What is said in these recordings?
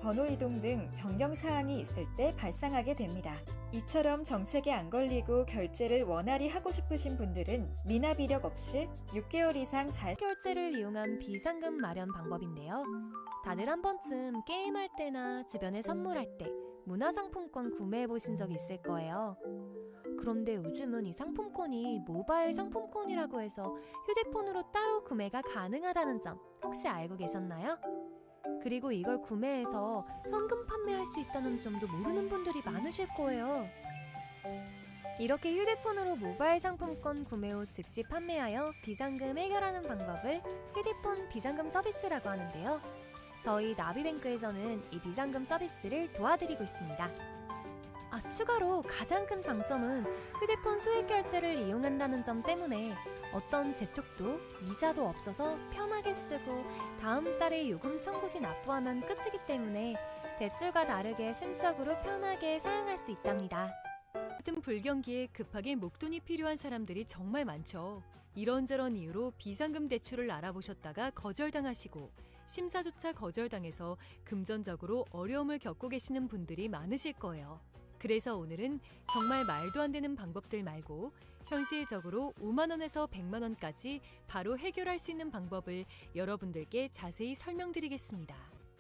번호 이동 등 변경 사항이 있을 때 발생하게 됩니다. 이처럼 정책에 안 걸리고 결제를 원활히 하고 싶으신 분들은 미납 이력 없이 6개월 이상 잘 결제를 이용한 비상금 마련 방법인데요. 다들 한 번쯤 게임할 때나 주변에 선물할 때 문화상품권 구매해 보신 적 있을 거예요. 그런데 요즘은 이 상품권이 모바일 상품권이라고 해서 휴대폰으로 따로 구매가 가능하다는 점 혹시 알고 계셨나요? 그리고 이걸 구매해서 현금 판매할 수 있다는 점도 모르는 분들이 많으실 거예요. 이렇게 휴대폰으로 모바일 상품권 구매 후 즉시 판매하여 비상금 해결하는 방법을 휴대폰 비상금 서비스라고 하는데요. 저희 나비뱅크에서는 이 비상금 서비스를 도와드리고 있습니다. 추가로 가장 큰 장점은 휴대폰 소액 결제를 이용한다는 점 때문에 어떤 재촉도 이자도 없어서 편하게 쓰고 다음 달에 요금 청구 시 납부하면 끝이기 때문에 대출과 다르게 심적으로 편하게 사용할 수 있답니다. 같은 불경기에 급하게 목돈이 필요한 사람들이 정말 많죠. 이런저런 이유로 비상금 대출을 알아보셨다가 거절당하시고 심사조차 거절당해서 금전적으로 어려움을 겪고 계시는 분들이 많으실 거예요. 그래서 오늘은 정말 말도 안 되는 방법들 말고 현실적으로 5만 원에서 100만 원까지 바로 해결할 수 있는 방법을 여러분들께 자세히 설명드리겠습니다.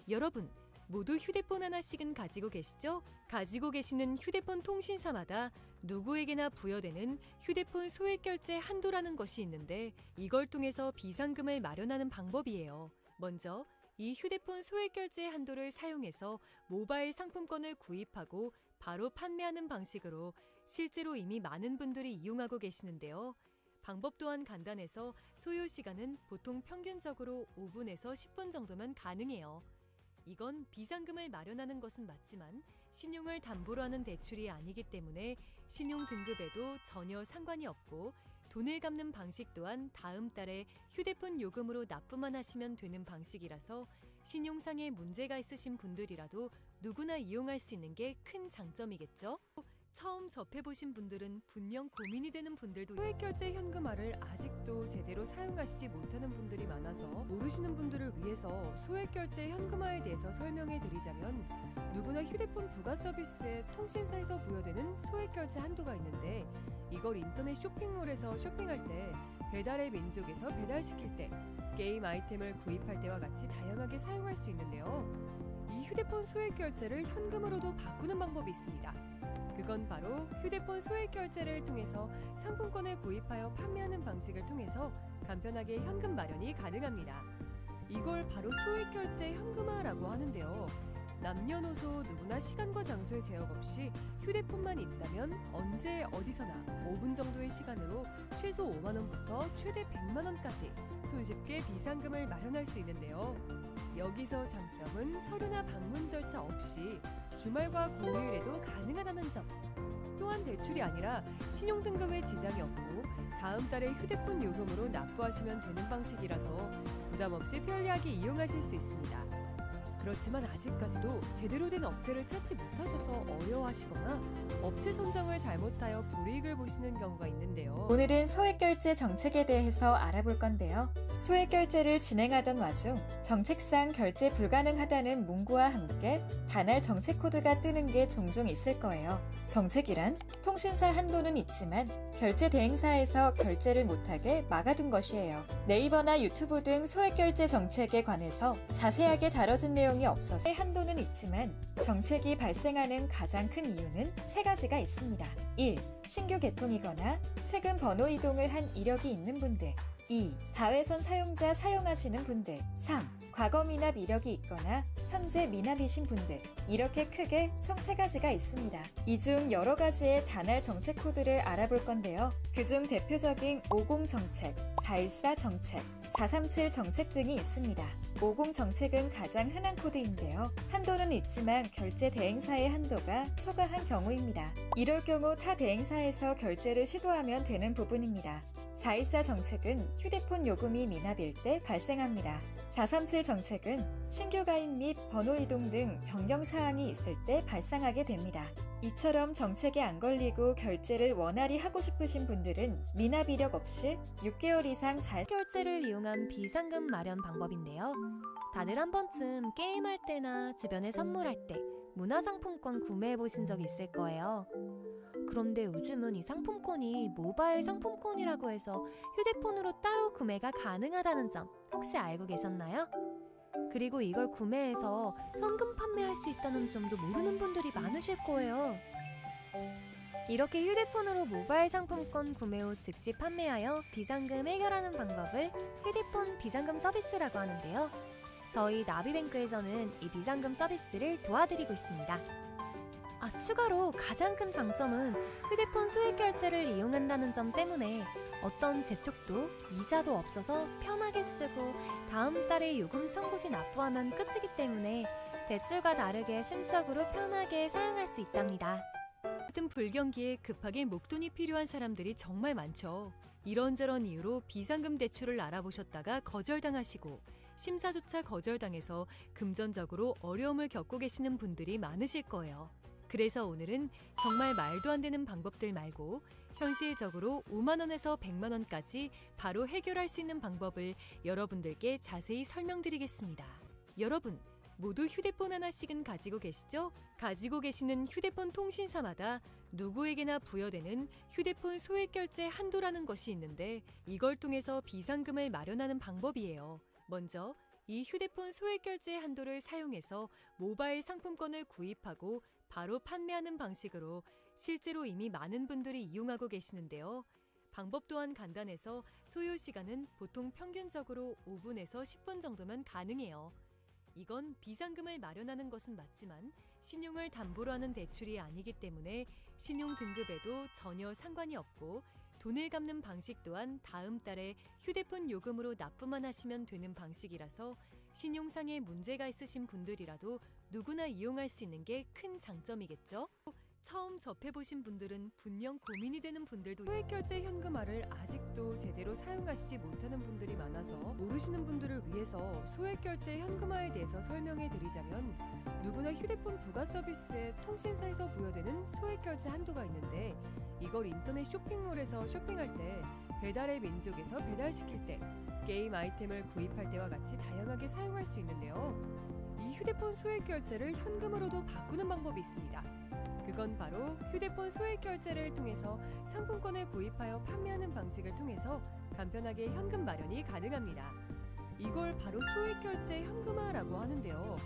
여러분, 모두 휴대폰 하나씩은 가지고 계시죠? 가지고 계시는 휴대폰 통신사마다 누구에게나 부여되는 휴대폰 소액 결제 한도라는 것이 있는데 이걸 통해서 비상금을 마련하는 방법이에요. 먼저 이 휴대폰 소액 결제 한도를 사용해서 모바일 상품권을 구입하고 바로 판매하는 방식으로 실제로 이미 많은 분들이 이용하고 계시는데요. 방법 또한 간단해서 소요 시간은 보통 평균적으로 5분에서 10분 정도면 가능해요. 이건 비상금을 마련하는 것은 맞지만 신용을 담보로 하는 대출이 아니기 때문에 신용 등급에도 전혀 상관이 없고 돈을 갚는 방식 또한 다음 달에 휴대폰 요금으로 납부만 하시면 되는 방식이라서 신용상의 문제가 있으신 분들이라도 누구나 이용할 수 있는 게 큰 장점이겠죠? 처음 접해보신 분들은 분명 고민이 되는 분들도 소액결제 현금화를 아직도 제대로 사용하시지 못하는 분들이 많아서 모르시는 분들을 위해서 소액결제 현금화에 대해서 설명해 드리자면 누구나 휴대폰 부가 서비스에 통신사에서 부여되는 소액결제 한도가 있는데 이걸 인터넷 쇼핑몰에서 쇼핑할 때 배달의 민족에서 배달시킬 때 게임 아이템을 구입할 때와 같이 다양하게 사용할 수 있는데요. 이 휴대폰 소액결제를 현금으로도 바꾸는 방법이 있습니다. 그건 바로 휴대폰 소액 결제를 통해서 상품권을 구입하여 판매하는 방식을 통해서 간편하게 현금 마련이 가능합니다. 이걸 바로 소액 결제 현금화라고 하는데요. 남녀노소 누구나 시간과 장소의 제약 없이 휴대폰만 있다면 언제 어디서나 5분 정도의 시간으로 최소 5만 원부터 최대 100만 원까지 손쉽게 비상금을 마련할 수 있는데요. 여기서 장점은 서류나 방문 절차 없이 주말과 공휴일에도 가능하다는 점. 또한 대출이 아니라 신용등급에 지장이 없고 다음 달에 휴대폰 요금으로 납부하시면 되는 방식이라서 부담 없이 편리하게 이용하실 수 있습니다. 그렇지만 아직까지도 제대로 된 업체를 찾지 못하셔서 어려워하시거나 업체 선정을 잘못하여 불이익을 보시는 경우가 있는데요. 오늘은 소액결제 정책에 대해서 알아볼 건데요. 소액결제를 진행하던 와중 정책상 결제 불가능하다는 문구와 함께 단할 정책 코드가 뜨는 게 종종 있을 거예요. 정책이란 통신사 한도는 있지만 결제 대행사에서 결제를 못하게 막아둔 것이에요. 네이버나 유튜브 등 소액결제 정책에 관해서 자세하게 다뤄진 내용이 없어서 한도는 있지만 정책이 발생하는 가장 큰 이유는 세 가지가 있습니다. 1. 신규 개통이거나 최근 번호 이동을 한 이력이 있는 분들. 2. 다회선 사용자 사용하시는 분들. 3. 과거 미납 이력이 있거나 현재 미납이신 분들. 이렇게 크게 총 3가지가 있습니다. 이 중 여러 가지의 단할 정책 코드를 알아볼 건데요. 그중 대표적인 50 정책, 414 정책, 437 정책 등이 있습니다. 50 정책은 가장 흔한 코드인데요. 한도는 있지만 결제 대행사의 한도가 초과한 경우입니다. 이럴 경우 타 대행사에서 결제를 시도하면 되는 부분입니다. 414 정책은 휴대폰 요금이 미납일 때 발생합니다. 437 정책은 신규 가입 및 번호 이동 등 변경 사항이 있을 때 발생하게 됩니다. 이처럼 정책에 안 걸리고 결제를 원활히 하고 싶으신 분들은 미납 이력 없이 6개월 이상 잘 결제를 이용한 비상금 마련 방법인데요. 다들 한 번쯤 게임할 때나 주변에 선물할 때 문화상품권 구매해 보신 적 있을 거예요. 그런데 요즘은 이 상품권이 모바일 상품권이라고 해서 휴대폰으로 따로 구매가 가능하다는 점 혹시 알고 계셨나요? 그리고 이걸 구매해서 현금 판매할 수 있다는 점도 모르는 분들이 많으실 거예요. 이렇게 휴대폰으로 모바일 상품권 구매 후 즉시 판매하여 비상금 해결하는 방법을 휴대폰 비상금 서비스라고 하는데요. 저희 나비뱅크에서는 이 비상금 서비스를 도와드리고 있습니다. 추가로 가장 큰 장점은 휴대폰 소액 결제를 이용한다는 점 때문에 어떤 재촉도 이자도 없어서 편하게 쓰고 다음 달에 요금 청구 시 납부하면 끝이기 때문에 대출과 다르게 심적으로 편하게 사용할 수 있답니다. 같은 불경기에 급하게 목돈이 필요한 사람들이 정말 많죠. 이런저런 이유로 비상금 대출을 알아보셨다가 거절당하시고 심사조차 거절당해서 금전적으로 어려움을 겪고 계시는 분들이 많으실 거예요. 그래서 오늘은 정말 말도 안 되는 방법들 말고 현실적으로 5만 원에서 100만 원까지 바로 해결할 수 있는 방법을 여러분들께 자세히 설명드리겠습니다. 여러분, 모두 휴대폰 하나씩은 가지고 계시죠? 가지고 계시는 휴대폰 통신사마다 누구에게나 부여되는 휴대폰 소액 결제 한도라는 것이 있는데 이걸 통해서 비상금을 마련하는 방법이에요. 먼저 이 휴대폰 소액 결제 한도를 사용해서 모바일 상품권을 구입하고 바로 판매하는 방식으로 실제로 이미 많은 분들이 이용하고 계시는데요. 방법 또한 간단해서 소요 시간은 보통 평균적으로 5분에서 10분 정도면 가능해요. 이건 비상금을 마련하는 것은 맞지만 신용을 담보로 하는 대출이 아니기 때문에 신용 등급에도 전혀 상관이 없고 돈을 갚는 방식 또한 다음 달에 휴대폰 요금으로 납부만 하시면 되는 방식이라서 신용상의 문제가 있으신 분들이라도 누구나 이용할 수 있는 게 큰 장점이겠죠? 처음 접해보신 분들은 분명 고민이 되는 분들도 소액 결제 현금화를 아직도 제대로 사용하시지 못하는 분들이 많아서 모르시는 분들을 위해서 소액 결제 현금화에 대해서 설명해 드리자면 누구나 휴대폰 부가 서비스에 통신사에서 부여되는 소액 결제 한도가 있는데 이걸 인터넷 쇼핑몰에서 쇼핑할 때 배달의 민족에서 배달시킬 때 게임 아이템을 구입할 때와 같이 다양하게 사용할 수 있는데요. 이 휴대폰 소액 결제를 현금으로도 바꾸는 방법이 있습니다. 그건 바로 휴대폰 소액 결제를 통해서 상품권을 구입하여 판매하는 방식을 통해서 간편하게 현금 마련이 가능합니다. 이걸 바로 소액 결제 현금화라고 하는데요.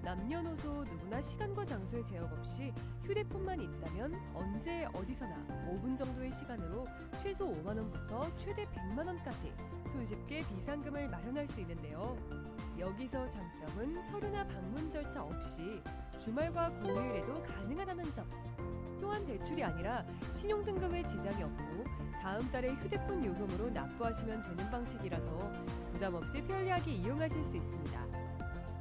남녀노소 누구나 시간과 장소의 제약 없이 휴대폰만 있다면 언제 어디서나 5분 정도의 시간으로 최소 5만 원부터 최대 100만 원까지 손쉽게 비상금을 마련할 수 있는데요. 여기서 장점은 서류나 방문 절차 없이 주말과 공휴일에도 가능하다는 점. 또한 대출이 아니라 신용등급에 지장이 없고 다음 달에 휴대폰 요금으로 납부하시면 되는 방식이라서 부담 없이 편리하게 이용하실 수 있습니다.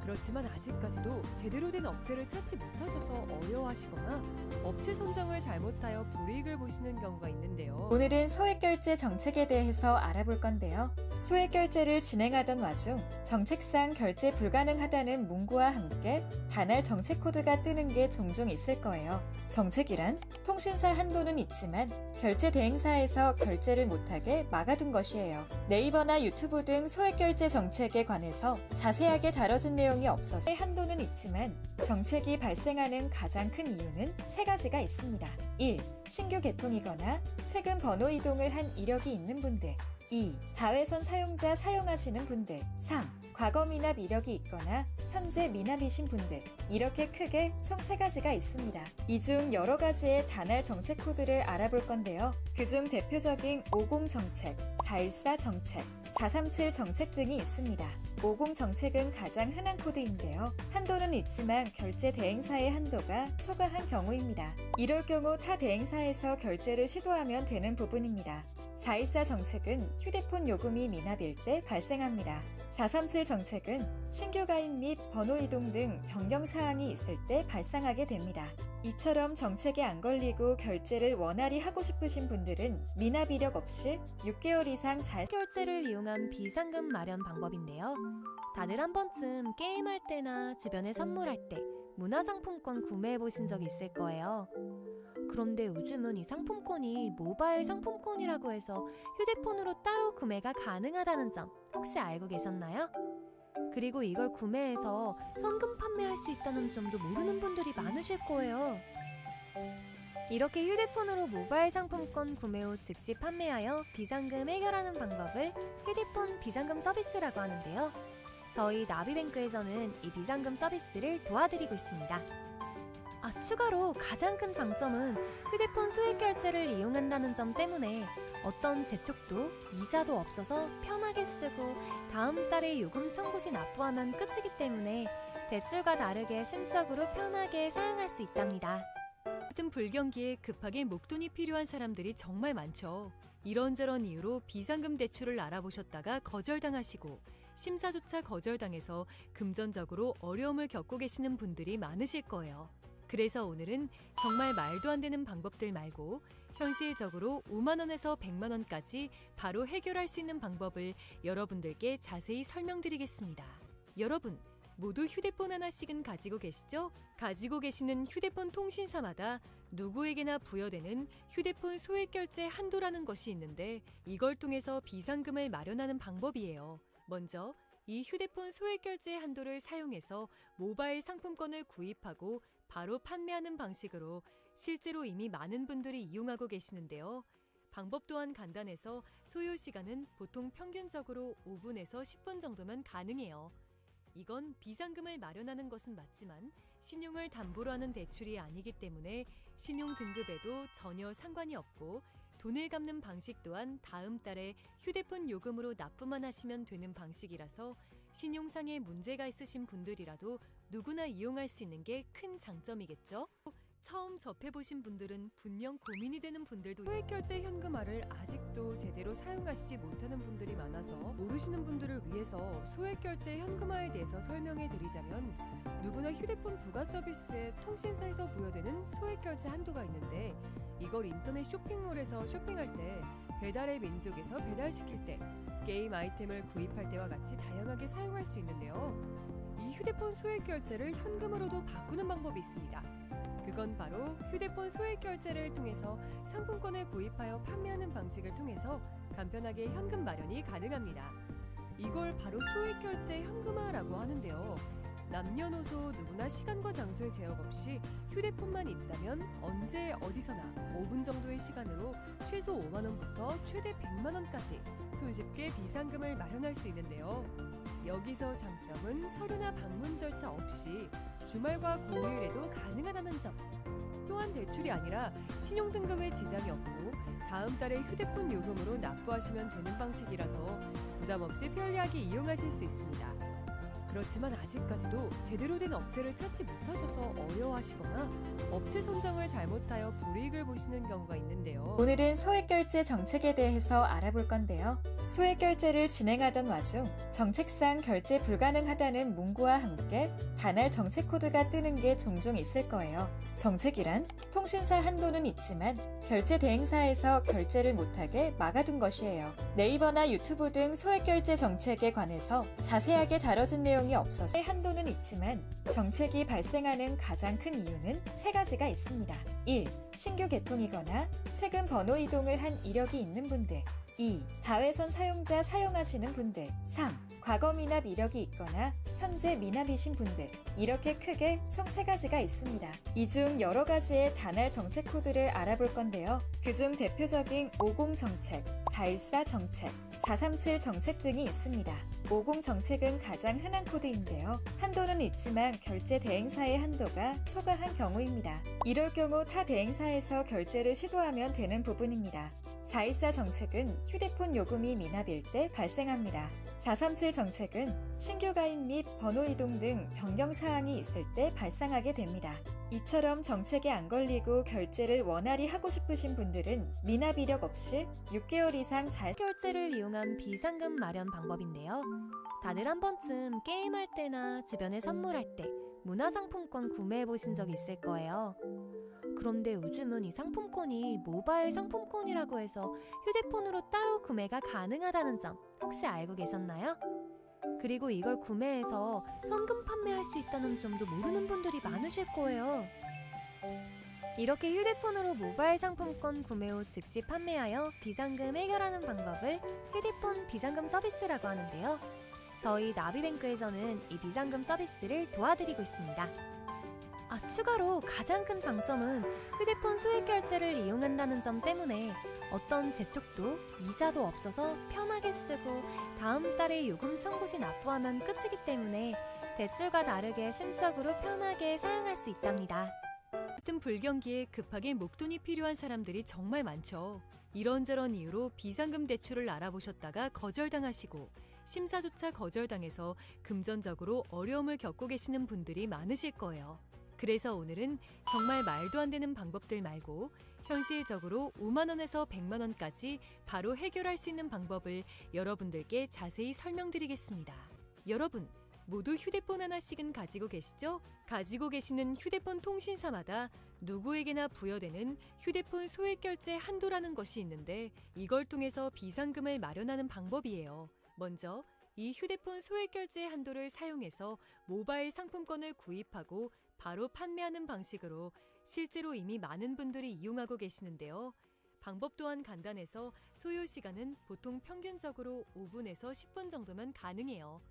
그렇지만 아직까지도 제대로 된 업체를 찾지 못하셔서 어려워하시거나 업체 선정을 잘못하여 불이익을 보시는 경우가 있는데요. 오늘은 소액결제 정책에 대해서 알아볼 건데요. 소액결제를 진행하던 와중 정책상 결제 불가능하다는 문구와 함께 단할 정책 코드가 뜨는 게 종종 있을 거예요. 정책이란 통신사 한도는 있지만 결제 대행사에서 결제를 못하게 막아둔 것이에요. 네이버나 유튜브 등 소액결제 정책에 관해서 자세하게 다뤄진 내용이 없어서 한도는 있지만 정책이 발생하는 가장 큰 이유는 세 가지가 있습니다. 1. 신규 개통이거나 최근 번호 이동을 한 이력이 있는 분들. 2. 다회선 사용자 사용하시는 분들. 3. 과거 미납 이력이 있거나 현재 미납이신 분들. 이렇게 크게 총 3가지가 있습니다. 이 중 여러 가지의 단할 정책 코드를 알아볼 건데요. 그중 대표적인 50 정책, 414 정책, 437 정책 등이 있습니다. 50 정책은 가장 흔한 코드인데요. 한도는 있지만 결제 대행사의 한도가 초과한 경우입니다. 이럴 경우 타 대행사에서 결제를 시도하면 되는 부분입니다. 414 정책은 휴대폰 요금이 미납일 때 발생합니다. 437 정책은 신규 가입 및 번호 이동 등 변경 사항이 있을 때 발생하게 됩니다. 이처럼 정책에 안 걸리고 결제를 원활히 하고 싶으신 분들은 미납 이력 없이 6개월 이상 잘 결제를 이용한 비상금 마련 방법인데요. 다들 한 번쯤 게임할 때나 주변에 선물할 때 문화상품권 구매해 보신 적 있을 거예요. 그런데 요즘은 이 상품권이 모바일 상품권이라고 해서 휴대폰으로 따로 구매가 가능하다는 점 혹시 알고 계셨나요? 그리고 이걸 구매해서 현금 판매할 수 있다는 점도 모르는 분들이 많으실 거예요. 이렇게 휴대폰으로 모바일 상품권 구매 후 즉시 판매하여 비상금 해결하는 방법을 휴대폰 비상금 서비스라고 하는데요. 저희 나비뱅크에서는 이 비상금 서비스를 도와드리고 있습니다. 추가로 가장 큰 장점은 휴대폰 소액 결제를 이용한다는 점 때문에 어떤 재촉도 이자도 없어서 편하게 쓰고 다음 달에 요금 청구 시 납부하면 끝이기 때문에 대출과 다르게 심적으로 편하게 사용할 수 있답니다. 같은 불경기에 급하게 목돈이 필요한 사람들이 정말 많죠. 이런저런 이유로 비상금 대출을 알아보셨다가 거절당하시고 심사조차 거절당해서 금전적으로 어려움을 겪고 계시는 분들이 많으실 거예요. 그래서 오늘은 정말 말도 안 되는 방법들 말고 현실적으로 5만 원에서 100만 원까지 바로 해결할 수 있는 방법을 여러분들께 자세히 설명드리겠습니다. 여러분, 모두 휴대폰 하나씩은 가지고 계시죠? 가지고 계시는 휴대폰 통신사마다 누구에게나 부여되는 휴대폰 소액 결제 한도라는 것이 있는데 이걸 통해서 비상금을 마련하는 방법이에요. 먼저 이 휴대폰 소액 결제 한도를 사용해서 모바일 상품권을 구입하고 바로 판매하는 방식으로 실제로 이미 많은 분들이 이용하고 계시는데요. 방법 또한 간단해서 소요 시간은 보통 평균적으로 5분에서 10분 정도면 가능해요. 이건 비상금을 마련하는 것은 맞지만 신용을 담보로 하는 대출이 아니기 때문에 신용 등급에도 전혀 상관이 없고 돈을 갚는 방식 또한 다음 달에 휴대폰 요금으로 납부만 하시면 되는 방식이라서 신용상에 문제가 있으신 분들이라도 누구나 이용할 수 있는 게 큰 장점이겠죠? 처음 접해보신 분들은 분명 고민이 되는 분들도 소액 결제 현금화를 아직도 제대로 사용하시지 못하는 분들이 많아서 모르시는 분들을 위해서 소액 결제 현금화에 대해서 설명해 드리자면 누구나 휴대폰 부가 서비스에 통신사에서 부여되는 소액 결제 한도가 있는데 이걸 인터넷 쇼핑몰에서 쇼핑할 때 배달의 민족에서 배달시킬 때 게임 아이템을 구입할 때와 같이 다양하게 사용할 수 있는데요. 이 휴대폰 소액 결제를 현금으로도 바꾸는 방법이 있습니다. 그건 바로 휴대폰 소액 결제를 통해서 상품권을 구입하여 판매하는 방식을 통해서 간편하게 현금 마련이 가능합니다. 이걸 바로 소액 결제 현금화라고 하는데요. 남녀노소 누구나 시간과 장소의 제약 없이 휴대폰만 있다면 언제 어디서나 5분 정도의 시간으로 최소 5만 원부터 최대 100만 원까지 손쉽게 비상금을 마련할 수 있는데요. 여기서 장점은 서류나 방문 절차 없이 주말과 공휴일에도 가능하다는 점. 또한 대출이 아니라 신용등급에 지장이 없고 다음 달에 휴대폰 요금으로 납부하시면 되는 방식이라서 부담 없이 편리하게 이용하실 수 있습니다. 그렇지만 아직까지도 제대로 된 업체를 찾지 못하셔서 어려워하시거나 업체 선정을 잘못하여 불이익을 보시는 경우가 있는데요. 오늘은 소액 결제 정책에 대해서 알아볼 건데요. 소액 결제를 진행하던 와중 정책상 결제 불가능하다는 문구와 함께 단할 정책 코드가 뜨는 게 종종 있을 거예요. 정책이란 통신사 한도는 있지만 결제 대행사에서 결제를 못하게 막아둔 것이에요. 네이버나 유튜브 등 소액 결제 정책에 관해서 자세하게 다뤄진 내용이 없어서 한도는 있지만 정책이 발생하는 가장 큰 이유는 세 가지가 있습니다. 1. 신규 개통이거나 최근 번호 이동을 한 이력이 있는 분들. 2. 다회선 사용자 사용하시는 분들. 3. 과거 미납 이력이 있거나 현재 미납이신 분들. 이렇게 크게 총 3가지가 있습니다. 이 중 여러 가지의 단할 정책 코드를 알아볼 건데요. 그중 대표적인 50 정책, 414 정책, 437 정책 등이 있습니다. 50 정책은 가장 흔한 코드인데요. 한도는 있지만 결제 대행사의 한도가 초과한 경우입니다. 이럴 경우 타 대행사에서 결제를 시도하면 되는 부분입니다. 414 정책은 휴대폰 요금이 미납일 때 발생합니다. 437 정책은 신규 가입 및 번호 이동 등 변경 사항이 있을 때 발생하게 됩니다. 이처럼 정책에 안 걸리고 결제를 원활히 하고 싶으신 분들은 미납 이력 없이 6개월 이상 잘 결제를 이용한 비상금 마련 방법인데요. 다들 한 번쯤 게임할 때나 주변에 선물할 때 문화상품권 구매해 보신 적 있을 거예요. 그런데 요즘은 이 상품권이 모바일 상품권이라고 해서 휴대폰으로 따로 구매가 가능하다는 점 혹시 알고 계셨나요? 그리고 이걸 구매해서 현금 판매할 수 있다는 점도 모르는 분들이 많으실 거예요. 이렇게 휴대폰으로 모바일 상품권 구매 후 즉시 판매하여 비상금 해결하는 방법을 휴대폰 비상금 서비스라고 하는데요. 저희 나비뱅크에서는 이 비상금 서비스를 도와드리고 있습니다. 추가로 가장 큰 장점은 휴대폰 소액 결제를 이용한다는 점 때문에 어떤 재촉도 이자도 없어서 편하게 쓰고 다음 달에 요금 청구 시 납부하면 끝이기 때문에 대출과 다르게 심적으로 편하게 사용할 수 있답니다. 같은 불경기에 급하게 목돈이 필요한 사람들이 정말 많죠. 이런저런 이유로 비상금 대출을 알아보셨다가 거절당하시고 심사조차 거절당해서 금전적으로 어려움을 겪고 계시는 분들이 많으실 거예요. 그래서 오늘은 정말 말도 안 되는 방법들 말고 현실적으로 5만 원에서 100만 원까지 바로 해결할 수 있는 방법을 여러분들께 자세히 설명드리겠습니다. 여러분, 모두 휴대폰 하나씩은 가지고 계시죠? 가지고 계시는 휴대폰 통신사마다 누구에게나 부여되는 휴대폰 소액 결제 한도라는 것이 있는데 이걸 통해서 비상금을 마련하는 방법이에요. 먼저 이 휴대폰 소액 결제 한도를 사용해서 모바일 상품권을 구입하고 바로 판매하는 방식으로 실제로 이미 많은 분들이 이용하고 계시는데요. 방법 또한 간단해서 소요 시간은 보통 평균적으로 5분에서 10분 정도면 가능해요.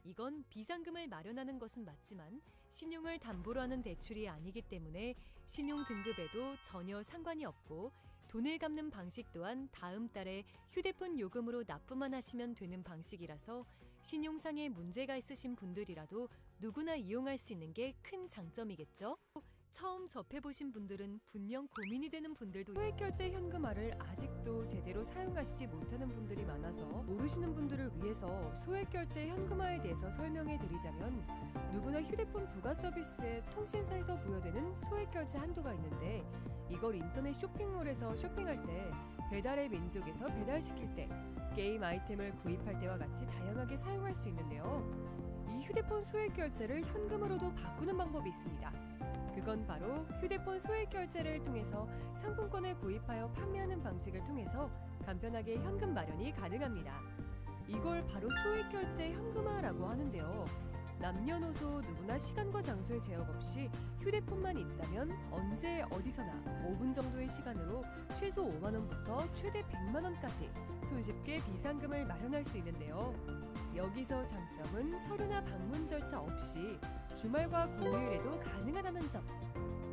이건 비상금을 마련하는 것은 맞지만 신용을 담보로 하는 대출이 아니기 때문에 신용 등급에도 전혀 상관이 없고 돈을 갚는 방식 또한 다음 달에 휴대폰 요금으로 납부만 하시면 되는 방식이라서 신용상에 문제가 있으신 분들이라도 누구나 이용할 수 있는 게 큰 장점이겠죠? 처음 접해보신 분들은 분명 고민이 되는 분들도 소액 결제 현금화를 아직도 제대로 사용하시지 못하는 분들이 많아서 모르시는 분들을 위해서 소액 결제 현금화에 대해서 설명해 드리자면 누구나 휴대폰 부가 서비스에 통신사에서 부여되는 소액 결제 한도가 있는데 이걸 인터넷 쇼핑몰에서 쇼핑할 때 배달의 민족에서 배달시킬 때 게임 아이템을 구입할 때와 같이 다양하게 사용할 수 있는데요. 이 휴대폰 소액 결제를 현금으로도 바꾸는 방법이 있습니다. 그건 바로 휴대폰 소액 결제를 통해서 상품권을 구입하여 판매하는 방식을 통해서 간편하게 현금 마련이 가능합니다. 이걸 바로 소액 결제 현금화라고 하는데요. 남녀노소 누구나 시간과 장소의 제약 없이 휴대폰만 있다면 언제 어디서나 5분 정도의 시간으로 최소 5만 원부터 최대 100만 원까지 손쉽게 비상금을 마련할 수 있는데요. 여기서 장점은 서류나 방문 절차 없이 주말과 공휴일에도 가능하다는 점.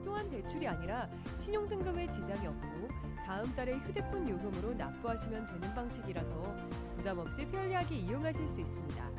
또한 대출이 아니라 신용등급에 지장이 없고 다음 달에 휴대폰 요금으로 납부하시면 되는 방식이라서 부담 없이 편리하게 이용하실 수 있습니다.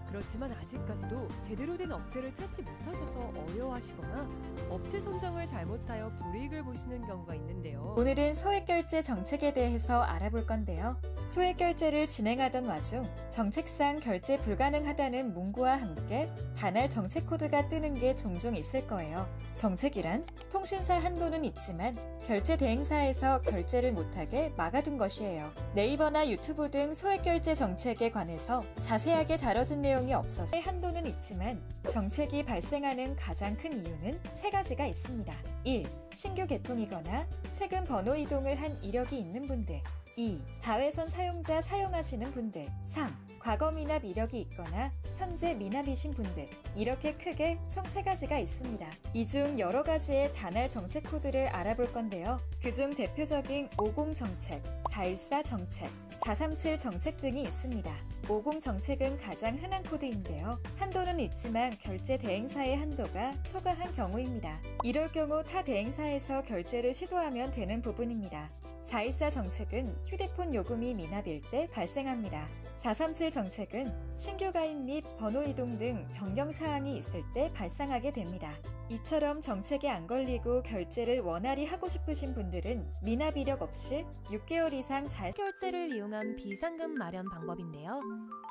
그렇지만 아직까지도 제대로 된 업체를 찾지 못하셔서 어려워하시거나 업체 선정을 잘못하여 불이익을 보시는 경우가 있는데요. 오늘은 소액 결제 정책에 대해서 알아볼 건데요. 소액 결제를 진행하던 와중 정책상 결제 불가능하다는 문구와 함께 단할 정책 코드가 뜨는 게 종종 있을 거예요. 정책이란 통신사 한도는 있지만 결제 대행사에서 결제를 못하게 막아둔 것이에요. 네이버나 유튜브 등 소액 결제 정책에 관해서 자세하게 다뤄진 내용이 없어서 한도는 있지만 정책이 발생하는 가장 큰 이유는 세 가지가 있습니다. 1. 신규 개통이거나 최근 번호 이동을 한 이력이 있는 분들. 2. 다회선 사용자 사용하시는 분들. 3. 과거 미납 이력이 있거나 현재 미납이신 분들. 이렇게 크게 총 3가지가 있습니다. 이 중 여러 가지의 단할 정책 코드를 알아볼 건데요. 그중 대표적인 50 정책, 414 정책, 437 정책 등이 있습니다. 50 정책은 가장 흔한 코드인데요. 한도는 있지만 결제 대행사의 한도가 초과한 경우입니다. 이럴 경우 타 대행사에서 결제를 시도하면 되는 부분입니다. 414 정책은 휴대폰 요금이 미납일 때 발생합니다. 437 정책은 신규 가입 및 번호 이동 등 변경 사항이 있을 때 발생하게 됩니다. 이처럼 정책에 안 걸리고 결제를 원활히 하고 싶으신 분들은 미납 이력 없이 6개월 이상 잘 결제를 이용한 비상금 마련 방법인데요.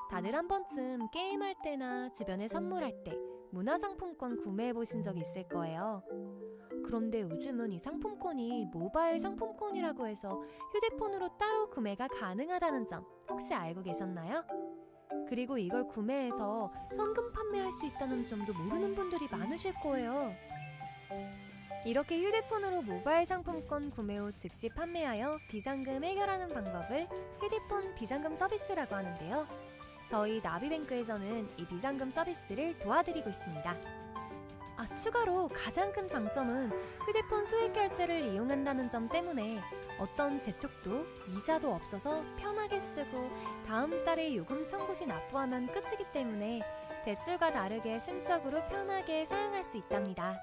다들 한 번쯤 게임할 때나 주변에 선물할 때 문화상품권 구매해 보신 적 있을 거예요. 그런데 요즘은 이 상품권이 모바일 상품권이라고 해서 휴대폰으로 따로 구매가 가능하다는 점 혹시 알고 계셨나요? 그리고 이걸 구매해서 현금 판매할 수 있다는 점도 모르는 분들이 많으실 거예요. 이렇게 휴대폰으로 모바일 상품권 구매 후 즉시 판매하여 비상금 해결하는 방법을 휴대폰 비상금 서비스라고 하는데요. 저희 나비뱅크에서는 이 비상금 서비스를 도와드리고 있습니다. 추가로 가장 큰 장점은 휴대폰 소액 결제를 이용한다는 점 때문에 어떤 재촉도 이자도 없어서 편하게 쓰고 다음 달에 요금 청구 시 납부하면 끝이기 때문에 대출과 다르게 심적으로 편하게 사용할 수 있답니다.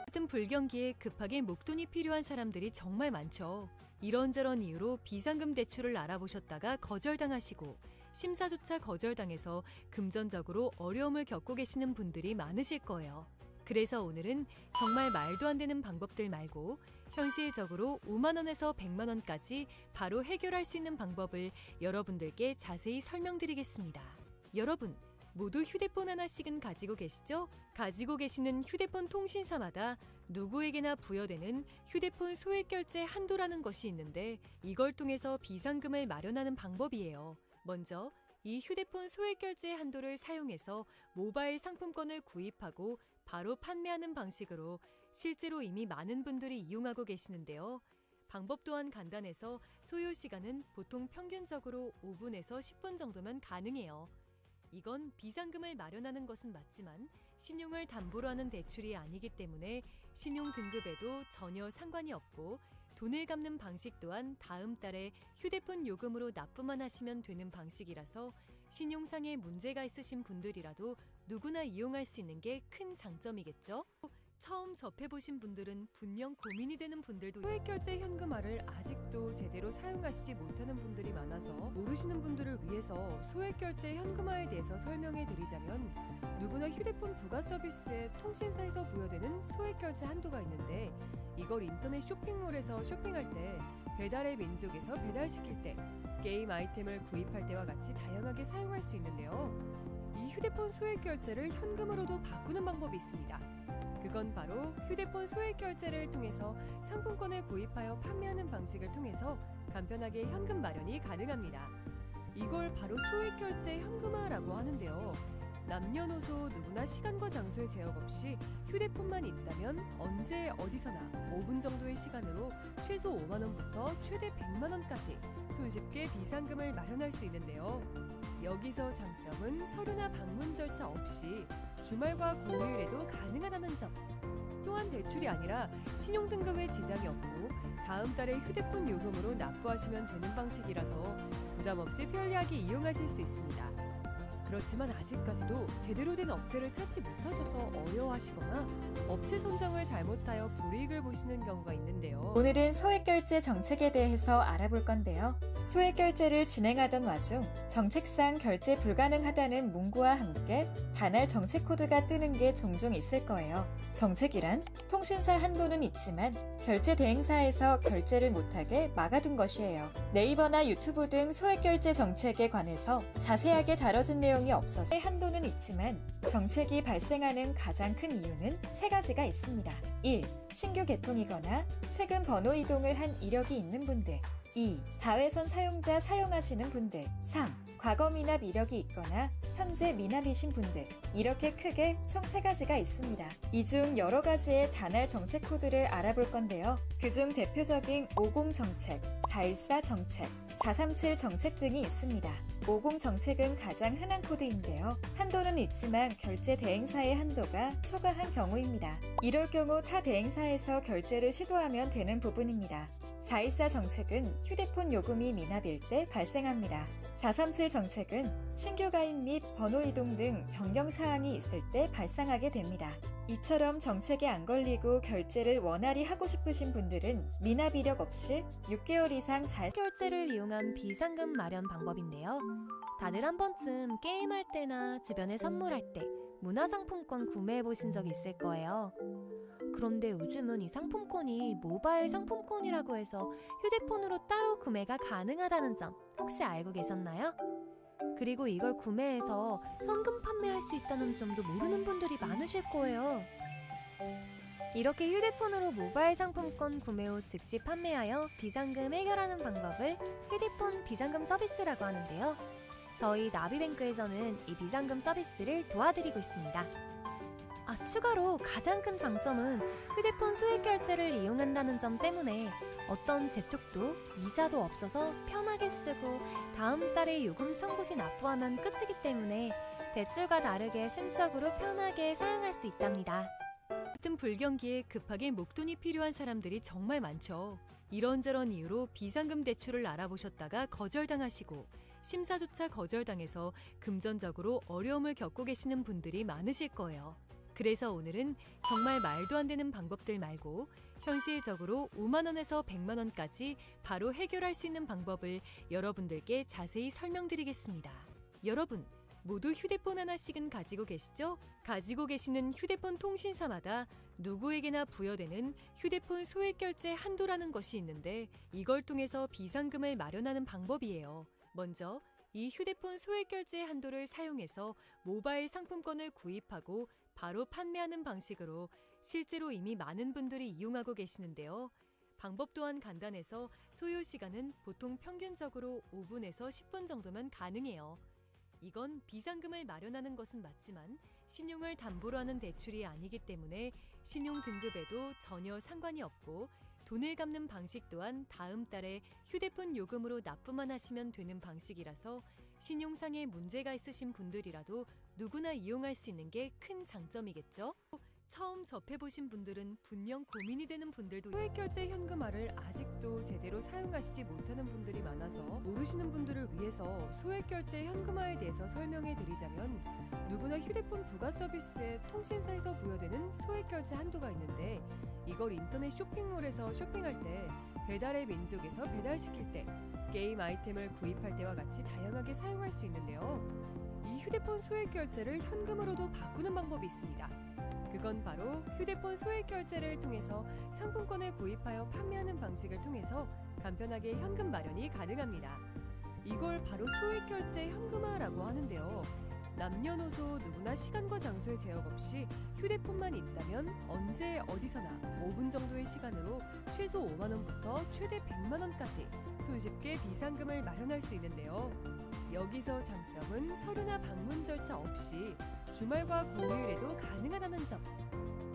같은 불경기에 급하게 목돈이 필요한 사람들이 정말 많죠. 이런저런 이유로 비상금 대출을 알아보셨다가 거절당하시고 심사조차 거절당해서 금전적으로 어려움을 겪고 계시는 분들이 많으실 거예요. 그래서 오늘은 정말 말도 안 되는 방법들 말고 현실적으로 5만 원에서 100만 원까지 바로 해결할 수 있는 방법을 여러분들께 자세히 설명드리겠습니다. 여러분, 모두 휴대폰 하나씩은 가지고 계시죠? 가지고 계시는 휴대폰 통신사마다 누구에게나 부여되는 휴대폰 소액 결제 한도라는 것이 있는데 이걸 통해서 비상금을 마련하는 방법이에요. 먼저 이 휴대폰 소액 결제 한도를 사용해서 모바일 상품권을 구입하고 바로 판매하는 방식으로 실제로 이미 많은 분들이 이용하고 계시는데요. 방법 또한 간단해서 소요 시간은 보통 평균적으로 5분에서 10분 정도면 가능해요. 이건 비상금을 마련하는 것은 맞지만 신용을 담보로 하는 대출이 아니기 때문에 신용 등급에도 전혀 상관이 없고 돈을 갚는 방식 또한 다음 달에 휴대폰 요금으로 납부만 하시면 되는 방식이라서 신용상의 문제가 있으신 분들이라도 누구나 이용할 수 있는 게 큰 장점이겠죠? 처음 접해보신 분들은 분명 고민이 되는 분들도 소액 결제 현금화를 아직도 제대로 사용하시지 못하는 분들이 많아서 모르시는 분들을 위해서 소액 결제 현금화에 대해서 설명해 드리자면 누구나 휴대폰 부가 서비스에 통신사에서 부여되는 소액 결제 한도가 있는데 이걸 인터넷 쇼핑몰에서 쇼핑할 때 배달의 민족에서 배달시킬 때 게임 아이템을 구입할 때와 같이 다양하게 사용할 수 있는데요. 이 휴대폰 소액 결제를 현금으로도 바꾸는 방법이 있습니다. 그건 바로 휴대폰 소액 결제를 통해서 상품권을 구입하여 판매하는 방식을 통해서 간편하게 현금 마련이 가능합니다. 이걸 바로 소액 결제 현금화라고 하는데요. 남녀노소 누구나 시간과 장소의 제약 없이 휴대폰만 있다면 언제 어디서나 5분 정도의 시간으로 최소 5만 원부터 최대 100만 원까지 손쉽게 비상금을 마련할 수 있는데요. 여기서 장점은 서류나 방문 절차 없이 주말과 공휴일에도 가능하다는 점. 또한 대출이 아니라 신용등급에 지장이 없고 다음 달에 휴대폰 요금으로 납부하시면 되는 방식이라서 부담 없이 편리하게 이용하실 수 있습니다. 그렇지만 아직까지도 제대로 된 업체를 찾지 못하셔서 어려워하시거나 업체 선정을 잘못하여 불이익을 보시는 경우가 있는데요. 오늘은 소액 결제 정책에 대해서 알아볼 건데요. 소액 결제를 진행하던 와중 정책상 결제 불가능하다는 문구와 함께 단할 정책 코드가 뜨는 게 종종 있을 거예요. 정책이란 통신사 한도는 있지만 결제 대행사에서 결제를 못하게 막아둔 것이에요. 네이버나 유튜브 등 소액 결제 정책에 관해서 자세하게 다뤄진 내용이 없어서 한도는 있지만 정책이 발생하는 가장 큰 이유는 세 가지가 있습니다. 1. 신규 개통이거나 최근 번호 이동을 한 이력이 있는 분들. 2. 다회선 사용자 사용하시는 분들. 3. 과거 미납 이력이 있거나 현재 미납이신 분들. 이렇게 크게 총 3가지가 있습니다. 이 중 여러 가지의 단할 정책 코드를 알아볼 건데요. 그중 대표적인 50 정책, 414 정책, 437 정책 등이 있습니다. 50 정책은 가장 흔한 코드인데요. 한도는 있지만 결제 대행사의 한도가 초과한 경우입니다. 이럴 경우 타 대행사에서 결제를 시도하면 되는 부분입니다. 414 정책은 휴대폰 요금이 미납일 때 발생합니다. 437 정책은 신규 가입 및 번호 이동 등 변경 사항이 있을 때 발생하게 됩니다. 이처럼 정책에 안 걸리고 결제를 원활히 하고 싶으신 분들은 미납 이력 없이 6개월 이상 잘 결제를 이용한 비상금 마련 방법인데요. 다들 한 번쯤 게임할 때나 주변에 선물할 때 문화상품권 구매해 보신 적 있을 거예요. 그런데 요즘은 이 상품권이 모바일 상품권이라고 해서 휴대폰으로 따로 구매가 가능하다는 점 혹시 알고 계셨나요? 그리고 이걸 구매해서 현금 판매할 수 있다는 점도 모르는 분들이 많으실 거예요. 이렇게 휴대폰으로 모바일 상품권 구매 후 즉시 판매하여 비상금 해결하는 방법을 휴대폰 비상금 서비스라고 하는데요. 저희 나비뱅크에서는 이 비상금 서비스를 도와드리고 있습니다. 추가로 가장 큰 장점은 휴대폰 소액 결제를 이용한다는 점 때문에 어떤 재촉도 이자도 없어서 편하게 쓰고 다음 달에 요금 청구 시 납부하면 끝이기 때문에 대출과 다르게 심적으로 편하게 사용할 수 있답니다. 같은 불경기에 급하게 목돈이 필요한 사람들이 정말 많죠. 이런저런 이유로 비상금 대출을 알아보셨다가 거절당하시고 심사조차 거절당해서 금전적으로 어려움을 겪고 계시는 분들이 많으실 거예요. 그래서 오늘은 정말 말도 안 되는 방법들 말고 현실적으로 5만 원에서 100만 원까지 바로 해결할 수 있는 방법을 여러분들께 자세히 설명드리겠습니다. 여러분, 모두 휴대폰 하나씩은 가지고 계시죠? 가지고 계시는 휴대폰 통신사마다 누구에게나 부여되는 휴대폰 소액 결제 한도라는 것이 있는데 이걸 통해서 비상금을 마련하는 방법이에요. 먼저 이 휴대폰 소액 결제 한도를 사용해서 모바일 상품권을 구입하고 바로 판매하는 방식으로 실제로 이미 많은 분들이 이용하고 계시는데요. 방법 또한 간단해서 소요 시간은 보통 평균적으로 5분에서 10분 정도면 가능해요. 이건 비상금을 마련하는 것은 맞지만 신용을 담보로 하는 대출이 아니기 때문에 신용 등급에도 전혀 상관이 없고 돈을 갚는 방식 또한 다음 달에 휴대폰 요금으로 납부만 하시면 되는 방식이라서 신용상의 문제가 있으신 분들이라도 누구나 이용할 수 있는 게 큰 장점이겠죠? 처음 접해보신 분들은 분명 고민이 되는 분들도 소액 결제 현금화를 아직도 제대로 사용하시지 못하는 분들이 많아서 모르시는 분들을 위해서 소액 결제 현금화에 대해서 설명해 드리자면 누구나 휴대폰 부가 서비스에 통신사에서 부여되는 소액 결제 한도가 있는데 이걸 인터넷 쇼핑몰에서 쇼핑할 때 배달의 민족에서 배달시킬 때 게임 아이템을 구입할 때와 같이 다양하게 사용할 수 있는데요. 이 휴대폰 소액 결제를 현금으로도 바꾸는 방법이 있습니다. 그건 바로 휴대폰 소액 결제를 통해서 상품권을 구입하여 판매하는 방식을 통해서 간편하게 현금 마련이 가능합니다. 이걸 바로 소액 결제 현금화라고 하는데요. 남녀노소 누구나 시간과 장소의 제약 없이 휴대폰만 있다면 언제 어디서나 5분 정도의 시간으로 최소 5만 원부터 최대 100만 원까지 손쉽게 비상금을 마련할 수 있는데요. 여기서 장점은 서류나 방문 절차 없이 주말과 공휴일에도 가능하다는 점.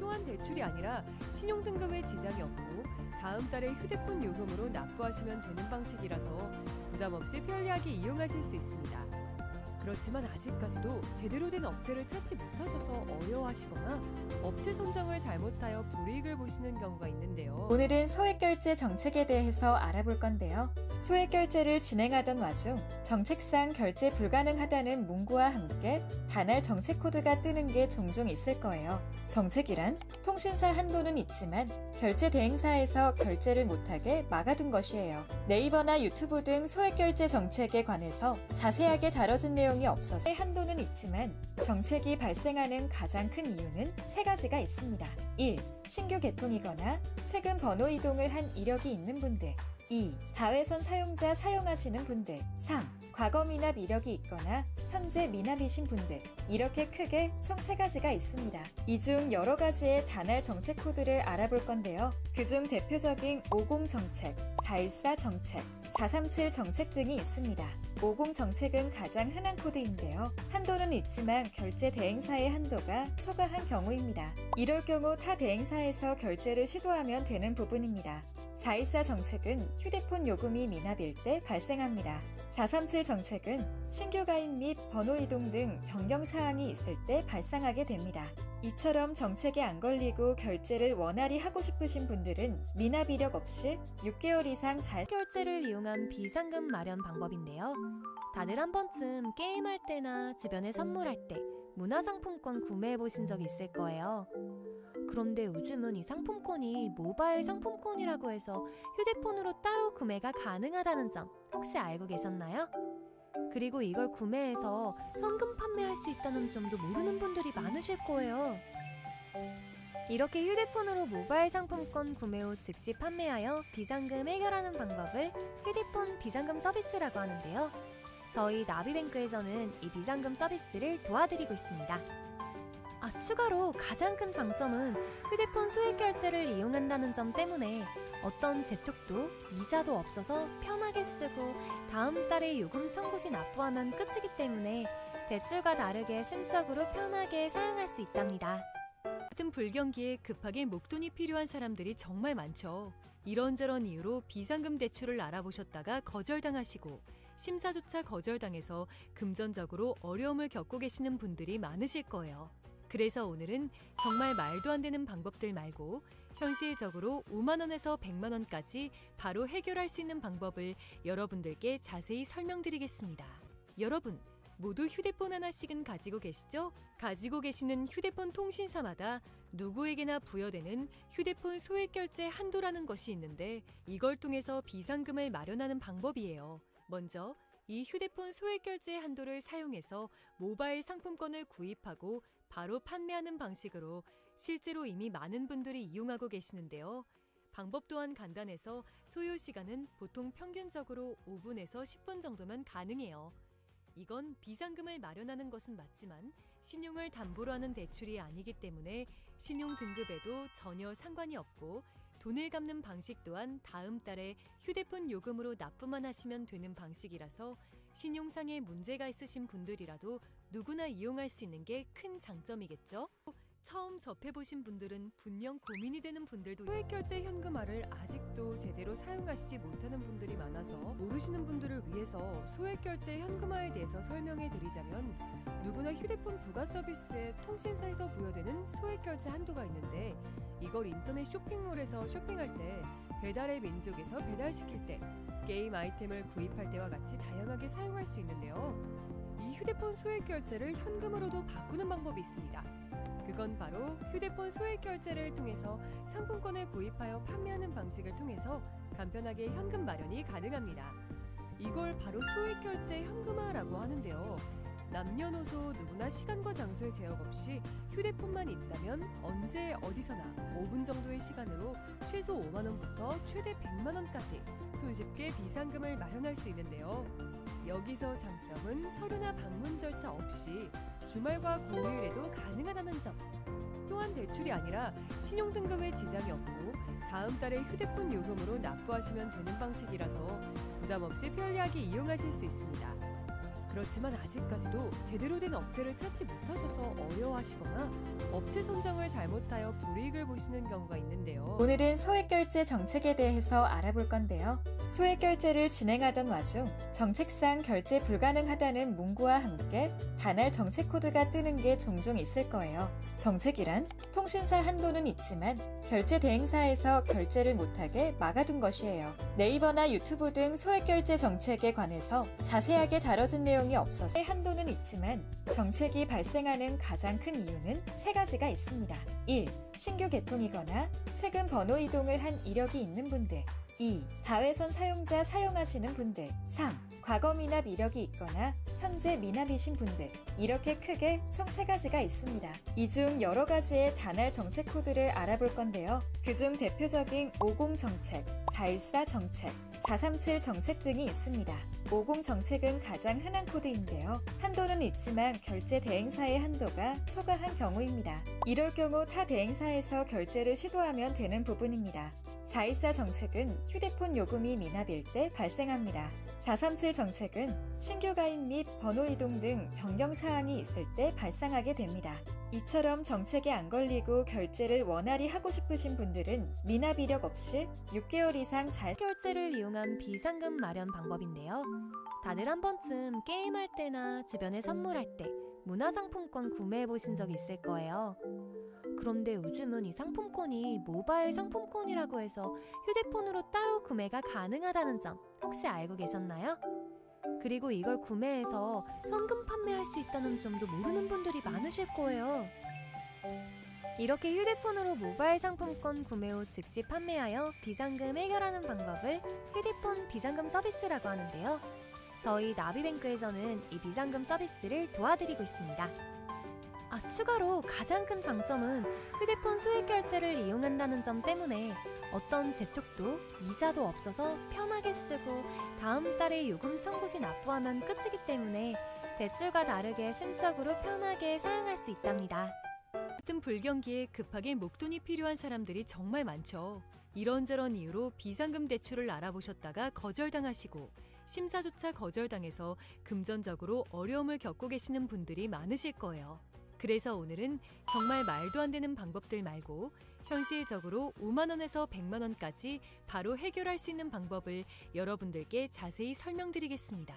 또한 대출이 아니라 신용 등급에 지장이 없고 다음 달에 휴대폰 요금으로 납부하시면 되는 방식이라서 부담 없이 편리하게 이용하실 수 있습니다. 그렇지만 아직까지도 제대로 된 업체를 찾지 못하셔서 어려워하시거나 업체 선정을 잘못하여 불이익을 보시는 경우가 있는데요. 오늘은 소액 결제 정책에 대해서 알아볼 건데요. 소액 결제를 진행하던 와중 정책상 결제 불가능하다는 문구와 함께 단할 정책 코드가 뜨는 게 종종 있을 거예요. 정책이란 통신사 한도는 있지만 결제 대행사에서 결제를 못하게 막아둔 것이에요. 네이버나 유튜브 등 소액 결제 정책에 관해서 자세하게 다뤄진 내용이 없어서 한도는 있지만 정책이 발생하는 가장 큰 이유는 세 가지가 있습니다. 1. 신규 개통이거나 최근 번호 이동을 한 이력이 있는 분들. 2. 다회선 사용자 사용하시는 분들. 3. 과거 미납 이력이 있거나 현재 미납이신 분들. 이렇게 크게 총 3가지가 있습니다. 이 중 여러 가지의 단할 정책 코드를 알아볼 건데요. 그중 대표적인 50 정책, 414 정책, 437 정책 등이 있습니다. 50 정책은 가장 흔한 코드인데요. 한도는 있지만 결제 대행사의 한도가 초과한 경우입니다. 이럴 경우 타 대행사에서 결제를 시도하면 되는 부분입니다. 414 정책은 휴대폰 요금이 미납일 때 발생합니다. 437 정책은 신규 가입 및 번호 이동 등 변경 사항이 있을 때 발생하게 됩니다. 이처럼 정책에 안 걸리고 결제를 원활히 하고 싶으신 분들은 미납 이력 없이 6개월 이상 잘 결제를 이용한 비상금 마련 방법인데요. 다들 한 번쯤 게임할 때나 주변에 선물할 때 문화상품권 구매해보신 적 있을 거예요. 그런데 요즘은 이 상품권이 모바일 상품권이라고 해서 휴대폰으로 따로 구매가 가능하다는 점 혹시 알고 계셨나요? 그리고 이걸 구매해서 현금 판매할 수 있다는 점도 모르는 분들이 많으실 거예요. 이렇게 휴대폰으로 모바일 상품권 구매 후 즉시 판매하여 비상금 해결하는 방법을 휴대폰 비상금 서비스라고 하는데요. 저희 나비뱅크에서는 이 비상금 서비스를 도와드리고 있습니다. 추가로 가장 큰 장점은 휴대폰 소액 결제를 이용한다는 점 때문에 어떤 재촉도 이자도 없어서 편하게 쓰고 다음 달에 요금 청구 시 납부하면 끝이기 때문에 대출과 다르게 심적으로 편하게 사용할 수 있답니다. 같은 불경기에 급하게 목돈이 필요한 사람들이 정말 많죠. 이런저런 이유로 비상금 대출을 알아보셨다가 거절당하시고 심사조차 거절당해서 금전적으로 어려움을 겪고 계시는 분들이 많으실 거예요. 그래서 오늘은 정말 말도 안 되는 방법들 말고 현실적으로 5만 원에서 100만 원까지 바로 해결할 수 있는 방법을 여러분들께 자세히 설명드리겠습니다. 여러분, 모두 휴대폰 하나씩은 가지고 계시죠? 가지고 계시는 휴대폰 통신사마다 누구에게나 부여되는 휴대폰 소액 결제 한도라는 것이 있는데 이걸 통해서 비상금을 마련하는 방법이에요. 먼저 이 휴대폰 소액 결제 한도를 사용해서 모바일 상품권을 구입하고 바로 판매하는 방식으로 실제로 이미 많은 분들이 이용하고 계시는데요. 방법 또한 간단해서 소요 시간은 보통 평균적으로 5분에서 10분 정도면 가능해요. 이건 비상금을 마련하는 것은 맞지만 신용을 담보로 하는 대출이 아니기 때문에 신용 등급에도 전혀 상관이 없고 돈을 갚는 방식 또한 다음 달에 휴대폰 요금으로 납부만 하시면 되는 방식이라서 신용상의 문제가 있으신 분들이라도 누구나 이용할 수 있는 게 큰 장점이겠죠? 처음 접해보신 분들은 분명 고민이 되는 분들도 소액결제 현금화를 아직도 제대로 사용하시지 못하는 분들이 많아서 모르시는 분들을 위해서 소액결제 현금화에 대해서 설명해 드리자면 누구나 휴대폰 부가 서비스에 통신사에서 부여되는 소액결제 한도가 있는데 이걸 인터넷 쇼핑몰에서 쇼핑할 때 배달의 민족에서 배달시킬 때 게임 아이템을 구입할 때와 같이 다양하게 사용할 수 있는데요. 이 휴대폰 소액결제를 현금으로도 바꾸는 방법이 있습니다. 그건 바로 휴대폰 소액 결제를 통해서 상품권을 구입하여 판매하는 방식을 통해서 간편하게 현금 마련이 가능합니다. 이걸 바로 소액 결제 현금화라고 하는데요. 남녀노소 누구나 시간과 장소의 제약 없이 휴대폰만 있다면 언제 어디서나 5분 정도의 시간으로 최소 5만 원부터 최대 100만 원까지 손쉽게 비상금을 마련할 수 있는데요. 여기서 장점은 서류나 방문 절차 없이 주말과 공휴일에도 가능하다는 점. 또한 대출이 아니라 신용등급에 지장이 없고 다음 달에 휴대폰 요금으로 납부하시면 되는 방식이라서 부담 없이 편리하게 이용하실 수 있습니다. 그렇지만 아직까지도 제대로 된 업체를 찾지 못하셔서 어려워하시거나 업체 선정을 잘못하여 불이익을 보시는 경우가 있는데요. 오늘은 소액결제 정책에 대해서 알아볼 건데요. 소액결제를 진행하던 와중 정책상 결제 불가능하다는 문구와 함께 단할 정책 코드가 뜨는 게 종종 있을 거예요. 정책이란 통신사 한도는 있지만 결제 대행사에서 결제를 못하게 막아둔 것이에요. 네이버나 유튜브 등 소액결제 정책에 관해서 자세하게 다뤄진 내용이 없어서 한도는 있지만 정책이 발생하는 가장 큰 이유는 세 가지가 있습니다. 1. 신규 개통이거나 최근 번호 이동을 한 이력이 있는 분들. 2. 다회선 사용자 사용하시는 분들. 3. 과거 미납 이력이 있거나 현재 미납이신 분들. 이렇게 크게 총 3가지가 있습니다. 이 중 여러 가지의 단할 정책 코드를 알아볼 건데요. 그중 대표적인 50 정책, 414 정책, 437 정책 등이 있습니다. 50 정책은 가장 흔한 코드인데요. 한도는 있지만 결제 대행사의 한도가 초과한 경우입니다. 이럴 경우 타 대행사에서 결제를 시도하면 되는 부분입니다. 414 정책은 휴대폰 요금이 미납일 때 발생합니다. 437 정책은 신규 가입 및 번호 이동 등 변경 사항이 있을 때 발생하게 됩니다. 이처럼 정책에 안 걸리고 결제를 원활히 하고 싶으신 분들은 미납 이력 없이 6개월 이상 잘 결제를 이용한 비상금 마련 방법인데요. 다들 한 번쯤 게임할 때나 주변에 선물할 때 문화상품권 구매해보신 적 있을 거예요. 그런데 요즘은 이 상품권이 모바일 상품권이라고 해서 휴대폰으로 따로 구매가 가능하다는 점 혹시 알고 계셨나요? 그리고 이걸 구매해서 현금 판매할 수 있다는 점도 모르는 분들이 많으실 거예요. 이렇게 휴대폰으로 모바일 상품권 구매 후 즉시 판매하여 비상금 해결하는 방법을 휴대폰 비상금 서비스라고 하는데요. 저희 나비뱅크에서는 이 비상금 서비스를 도와드리고 있습니다. 추가로 가장 큰 장점은 휴대폰 소액 결제를 이용한다는 점 때문에 어떤 재촉도 이자도 없어서 편하게 쓰고 다음 달에 요금 청구 시 납부하면 끝이기 때문에 대출과 다르게 심적으로 편하게 사용할 수 있답니다. 같은 불경기에 급하게 목돈이 필요한 사람들이 정말 많죠. 이런저런 이유로 비상금 대출을 알아보셨다가 거절당하시고 심사조차 거절당해서 금전적으로 어려움을 겪고 계시는 분들이 많으실 거예요. 그래서 오늘은 정말 말도 안 되는 방법들 말고 현실적으로 5만 원에서 100만 원까지 바로 해결할 수 있는 방법을 여러분들께 자세히 설명드리겠습니다.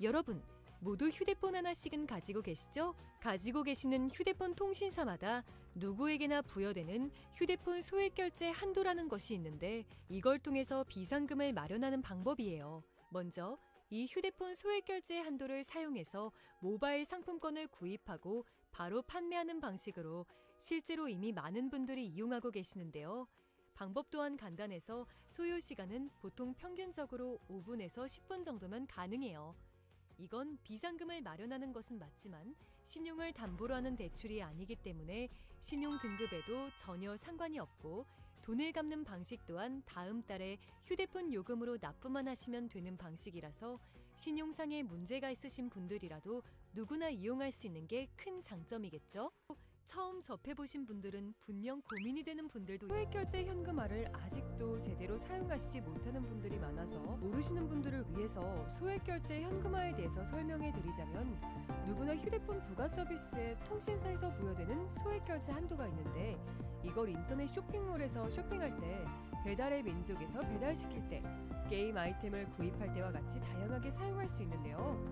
여러분, 모두 휴대폰 하나씩은 가지고 계시죠? 가지고 계시는 휴대폰 통신사마다 누구에게나 부여되는 휴대폰 소액 결제 한도라는 것이 있는데 이걸 통해서 비상금을 마련하는 방법이에요. 먼저 이 휴대폰 소액 결제 한도를 사용해서 모바일 상품권을 구입하고 바로 판매하는 방식으로 실제로 이미 많은 분들이 이용하고 계시는데요. 방법 또한 간단해서 소요 시간은 보통 평균적으로 5분에서 10분 정도면 가능해요. 이건 비상금을 마련하는 것은 맞지만 신용을 담보로 하는 대출이 아니기 때문에 신용 등급에도 전혀 상관이 없고 돈을 갚는 방식 또한 다음 달에 휴대폰 요금으로 납부만 하시면 되는 방식이라서 신용상의 문제가 있으신 분들이라도 누구나 이용할 수 있는 게 큰 장점이겠죠? 처음 접해보신 분들은 분명 고민이 되는 분들도 소액결제 현금화를 아직도 제대로 사용하시지 못하는 분들이 많아서 모르시는 분들을 위해서 소액결제 현금화에 대해서 설명해 드리자면 누구나 휴대폰 부가 서비스에 통신사에서 부여되는 소액결제 한도가 있는데 이걸 인터넷 쇼핑몰에서 쇼핑할 때 배달의 민족에서 배달시킬 때 게임 아이템을 구입할 때와 같이 다양하게 사용할 수 있는데요.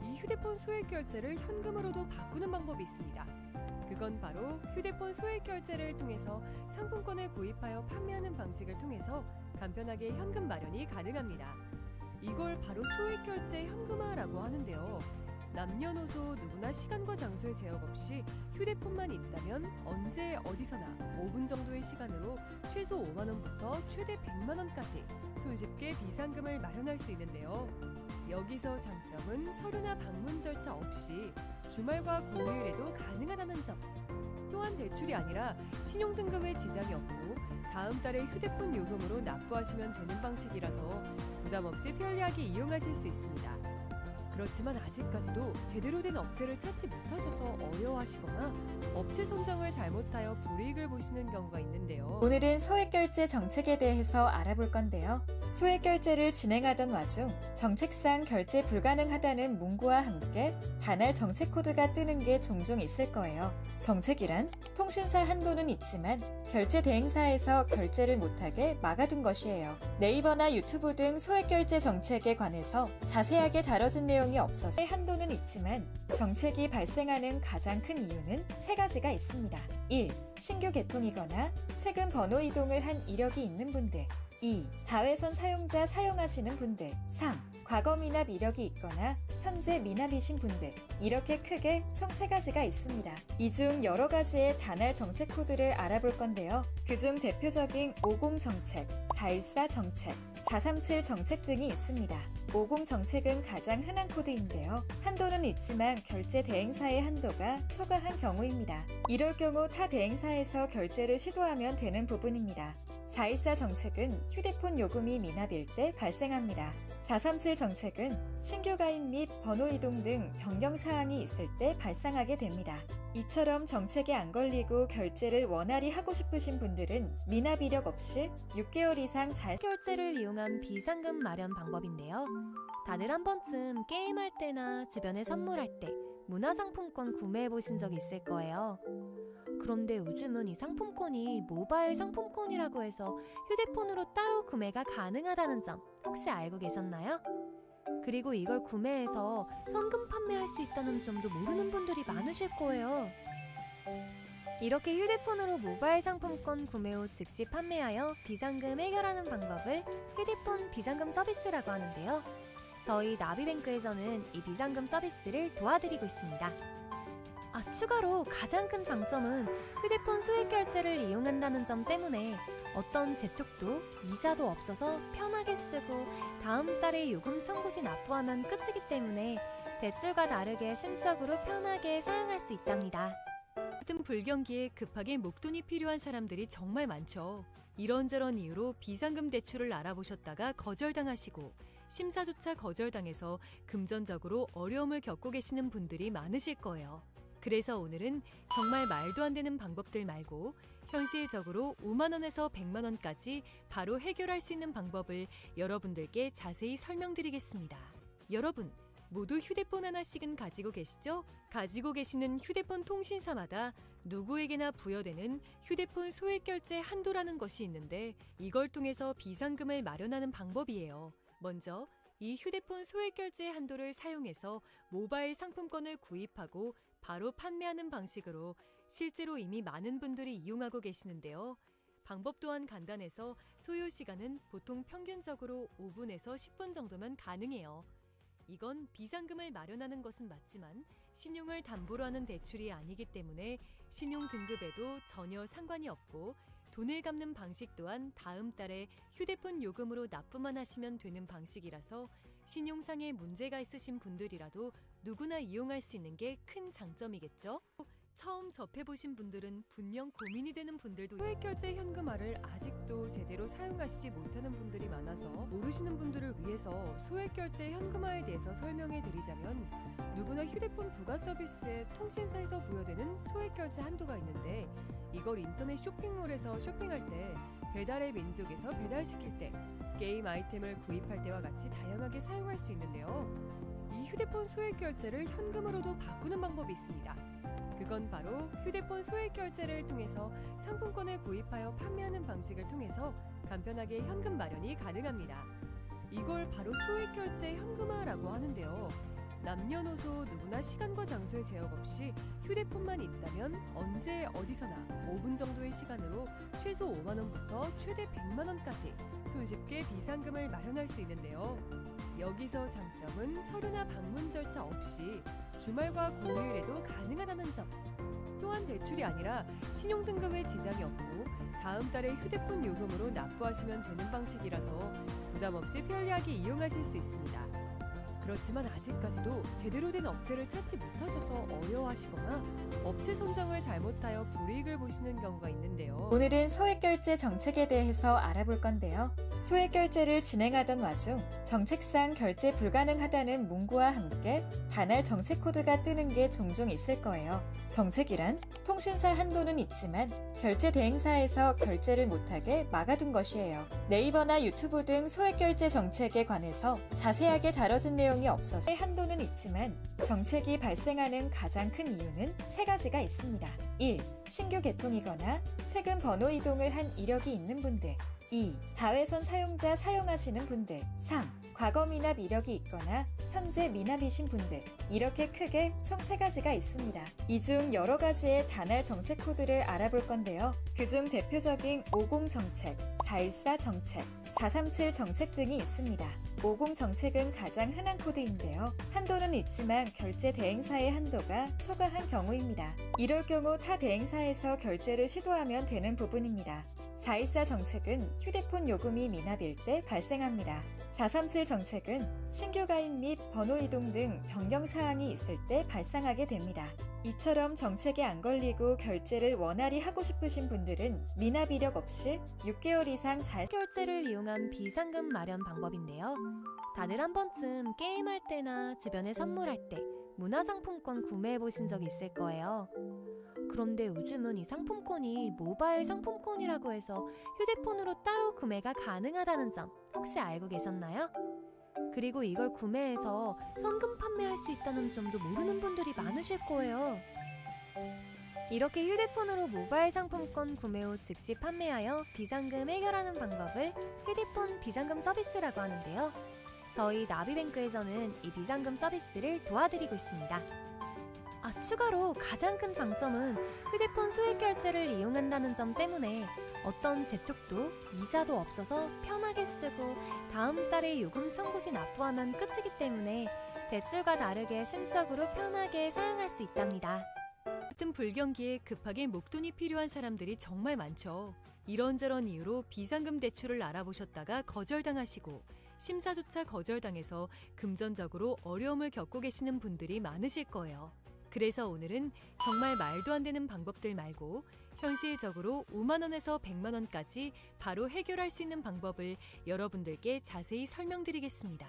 이 휴대폰 소액결제를 현금으로도 바꾸는 방법이 있습니다. 그건 바로 휴대폰 소액 결제를 통해서 상품권을 구입하여 판매하는 방식을 통해서 간편하게 현금 마련이 가능합니다. 이걸 바로 소액 결제 현금화라고 하는데요. 남녀노소 누구나 시간과 장소의 제약 없이 휴대폰만 있다면 언제 어디서나 5분 정도의 시간으로 최소 5만 원부터 최대 100만 원까지 손쉽게 비상금을 마련할 수 있는데요. 여기서 장점은 서류나 방문 절차 없이 주말과 공휴일에도 가능하다는 점. 또한 대출이 아니라 신용등급에 지장이 없고 다음 달에 휴대폰 요금으로 납부하시면 되는 방식이라서 부담 없이 편리하게 이용하실 수 있습니다. 그렇지만 아직까지도 제대로 된 업체를 찾지 못하셔서 어려워하시거나 업체 선정을 잘못하여 불이익을 보시는 경우가 있는데요. 오늘은 소액결제 정책에 대해서 알아볼 건데요. 소액결제를 진행하던 와중 정책상 결제 불가능하다는 문구와 함께 단할 정책 코드가 뜨는 게 종종 있을 거예요. 정책이란 통신사 한도는 있지만 결제 대행사에서 결제를 못하게 막아둔 것이에요. 네이버나 유튜브 등 소액결제 정책에 관해서 자세하게 다뤄진 내용이 없어서 한도는 있지만 정책이 발생하는 가장 큰 이유는 세 가지가 있습니다. 1. 신규 개통이거나 최근 번호 이동을 한 이력이 있는 분들. 2. 다회선 사용자 사용하시는 분들. 3. 과거 미납 이력이 있거나 현재 미납이신 분들. 이렇게 크게 총 3가지가 있습니다. 이 중 여러 가지의 단할 정책 코드를 알아볼 건데요. 그중 대표적인 50 정책, 414 정책, 437 정책 등이 있습니다. 50 정책은 가장 흔한 코드인데요. 한도는 있지만 결제 대행사의 한도가 초과한 경우입니다. 이럴 경우 타 대행사에서 결제를 시도하면 되는 부분입니다. 414 정책은 휴대폰 요금이 미납일 때 발생합니다. 437 정책은 신규 가입 및 번호 이동 등 변경 사항이 있을 때 발생하게 됩니다. 이처럼 정책에 안 걸리고 결제를 원활히 하고 싶으신 분들은 미납 이력 없이 6개월 이상 잘 결제를 이용한 비상금 마련 방법인데요. 다들 한 번쯤 게임할 때나 주변에 선물할 때 문화상품권 구매해 보신 적 있을 거예요. 그런데 요즘은 이 상품권이 모바일 상품권이라고 해서 휴대폰으로 따로 구매가 가능하다는 점 혹시 알고 계셨나요? 그리고 이걸 구매해서 현금 판매할 수 있다는 점도 모르는 분들이 많으실 거예요. 이렇게 휴대폰으로 모바일 상품권 구매 후 즉시 판매하여 비상금 해결하는 방법을 휴대폰 비상금 서비스라고 하는데요. 저희 나비뱅크에서는 이 비상금 서비스를 도와드리고 있습니다. 추가로 가장 큰 장점은 휴대폰 소액 결제를 이용한다는 점 때문에 어떤 재촉도 이자도 없어서 편하게 쓰고 다음 달에 요금 청구 시 납부하면 끝이기 때문에 대출과 다르게 심적으로 편하게 사용할 수 있답니다. 같은 불경기에 급하게 목돈이 필요한 사람들이 정말 많죠. 이런저런 이유로 비상금 대출을 알아보셨다가 거절당하시고 심사조차 거절당해서 금전적으로 어려움을 겪고 계시는 분들이 많으실 거예요. 그래서 오늘은 정말 말도 안 되는 방법들 말고 현실적으로 5만 원에서 100만 원까지 바로 해결할 수 있는 방법을 여러분들께 자세히 설명드리겠습니다. 여러분, 모두 휴대폰 하나씩은 가지고 계시죠? 가지고 계시는 휴대폰 통신사마다 누구에게나 부여되는 휴대폰 소액 결제 한도라는 것이 있는데 이걸 통해서 비상금을 마련하는 방법이에요. 먼저 이 휴대폰 소액 결제 한도를 사용해서 모바일 상품권을 구입하고 바로 판매하는 방식으로 실제로 이미 많은 분들이 이용하고 계시는데요. 방법 또한 간단해서 소요 시간은 보통 평균적으로 5분에서 10분 정도면 가능해요. 이건 비상금을 마련하는 것은 맞지만 신용을 담보로 하는 대출이 아니기 때문에 신용 등급에도 전혀 상관이 없고 돈을 갚는 방식 또한 다음 달에 휴대폰 요금으로 납부만 하시면 되는 방식이라서 신용상의 문제가 있으신 분들이라도 누구나 이용할 수 있는 게 큰 장점이겠죠? 처음 접해보신 분들은 분명 고민이 되는 분들도 소액 결제 현금화를 아직도 제대로 사용하시지 못하는 분들이 많아서 모르시는 분들을 위해서 소액 결제 현금화에 대해서 설명해 드리자면 누구나 휴대폰 부가 서비스에 통신사에서 부여되는 소액 결제 한도가 있는데 이걸 인터넷 쇼핑몰에서 쇼핑할 때 배달의 민족에서 배달시킬 때 게임 아이템을 구입할 때와 같이 다양하게 사용할 수 있는데요. 이 휴대폰 소액 결제를 현금으로도 바꾸는 방법이 있습니다. 그건 바로 휴대폰 소액 결제를 통해서 상품권을 구입하여 판매하는 방식을 통해서 간편하게 현금 마련이 가능합니다. 이걸 바로 소액 결제 현금화라고 하는데요. 남녀노소 누구나 시간과 장소의 제약 없이 휴대폰만 있다면 언제 어디서나 5분 정도의 시간으로 최소 5만 원부터 최대 100만 원까지 손쉽게 비상금을 마련할 수 있는데요. 여기서 장점은 서류나 방문 절차 없이 주말과 공휴일에도 가능하다는 점. 또한 대출이 아니라 신용등급에 지장이 없고 다음 달에 휴대폰 요금으로 납부하시면 되는 방식이라서 부담 없이 편리하게 이용하실 수 있습니다. 그렇지만 아직까지도 제대로 된 업체를 찾지 못하셔서 어려워하시거나 업체 선정을 잘못하여 불이익을 보시는 경우가 있는데요. 오늘은 소액결제 정책에 대해서 알아볼 건데요. 소액결제를 진행하던 와중 정책상 결제 불가능하다는 문구와 함께 단할 정책 코드가 뜨는 게 종종 있을 거예요. 정책이란 통신사 한도는 있지만 결제 대행사에서 결제를 못하게 막아둔 것이에요. 네이버나 유튜브 등 소액결제 정책에 관해서 자세하게 다뤄진 내용이 없어서 한도는 있지만 정책이 발생하는 가장 큰 이유는 세 가지가 있습니다. 1. 신규 개통이거나 최근 번호 이동을 한 이력이 있는 분들. 2. 다회선 사용자 사용하시는 분들. 3. 과거 미납 이력이 있거나 현재 미납이신 분들. 이렇게 크게 총 3가지가 있습니다. 이 중 여러 가지의 단할 정책 코드를 알아볼 건데요. 그중 대표적인 50 정책, 414 정책, 437 정책 등이 있습니다. 50 정책은 가장 흔한 코드인데요. 한도는 있지만 결제 대행사의 한도가 초과한 경우입니다. 이럴 경우 타 대행사에서 결제를 시도하면 되는 부분입니다. 414 정책은 휴대폰 요금이 미납일 때 발생합니다. 437 정책은 신규 가입 및 번호 이동 등 변경 사항이 있을 때 발생하게 됩니다. 이처럼 정책에 안 걸리고 결제를 원활히 하고 싶으신 분들은 미납 이력 없이 6개월 이상 잘 결제를 이용한 비상금 마련 방법인데요. 다들 한 번쯤 게임할 때나 주변에 선물할 때 문화상품권 구매해 보신 적 있을 거예요. 그런데 요즘은 이 상품권이 모바일 상품권이라고 해서 휴대폰으로 따로 구매가 가능하다는 점 혹시 알고 계셨나요? 그리고 이걸 구매해서 현금 판매할 수 있다는 점도 모르는 분들이 많으실 거예요. 이렇게 휴대폰으로 모바일 상품권 구매 후 즉시 판매하여 비상금 해결하는 방법을 휴대폰 비상금 서비스라고 하는데요. 저희 나비뱅크에서는 이 비상금 서비스를 도와드리고 있습니다. 추가로 가장 큰 장점은 휴대폰 소액 결제를 이용한다는 점 때문에 어떤 재촉도 이자도 없어서 편하게 쓰고 다음 달에 요금 청구 시 납부하면 끝이기 때문에 대출과 다르게 심적으로 편하게 사용할 수 있답니다. 같은 불경기에 급하게 목돈이 필요한 사람들이 정말 많죠. 이런저런 이유로 비상금 대출을 알아보셨다가 거절당하시고 심사조차 거절당해서 금전적으로 어려움을 겪고 계시는 분들이 많으실 거예요. 그래서 오늘은 정말 말도 안 되는 방법들 말고 현실적으로 5만 원에서 100만 원까지 바로 해결할 수 있는 방법을 여러분들께 자세히 설명드리겠습니다.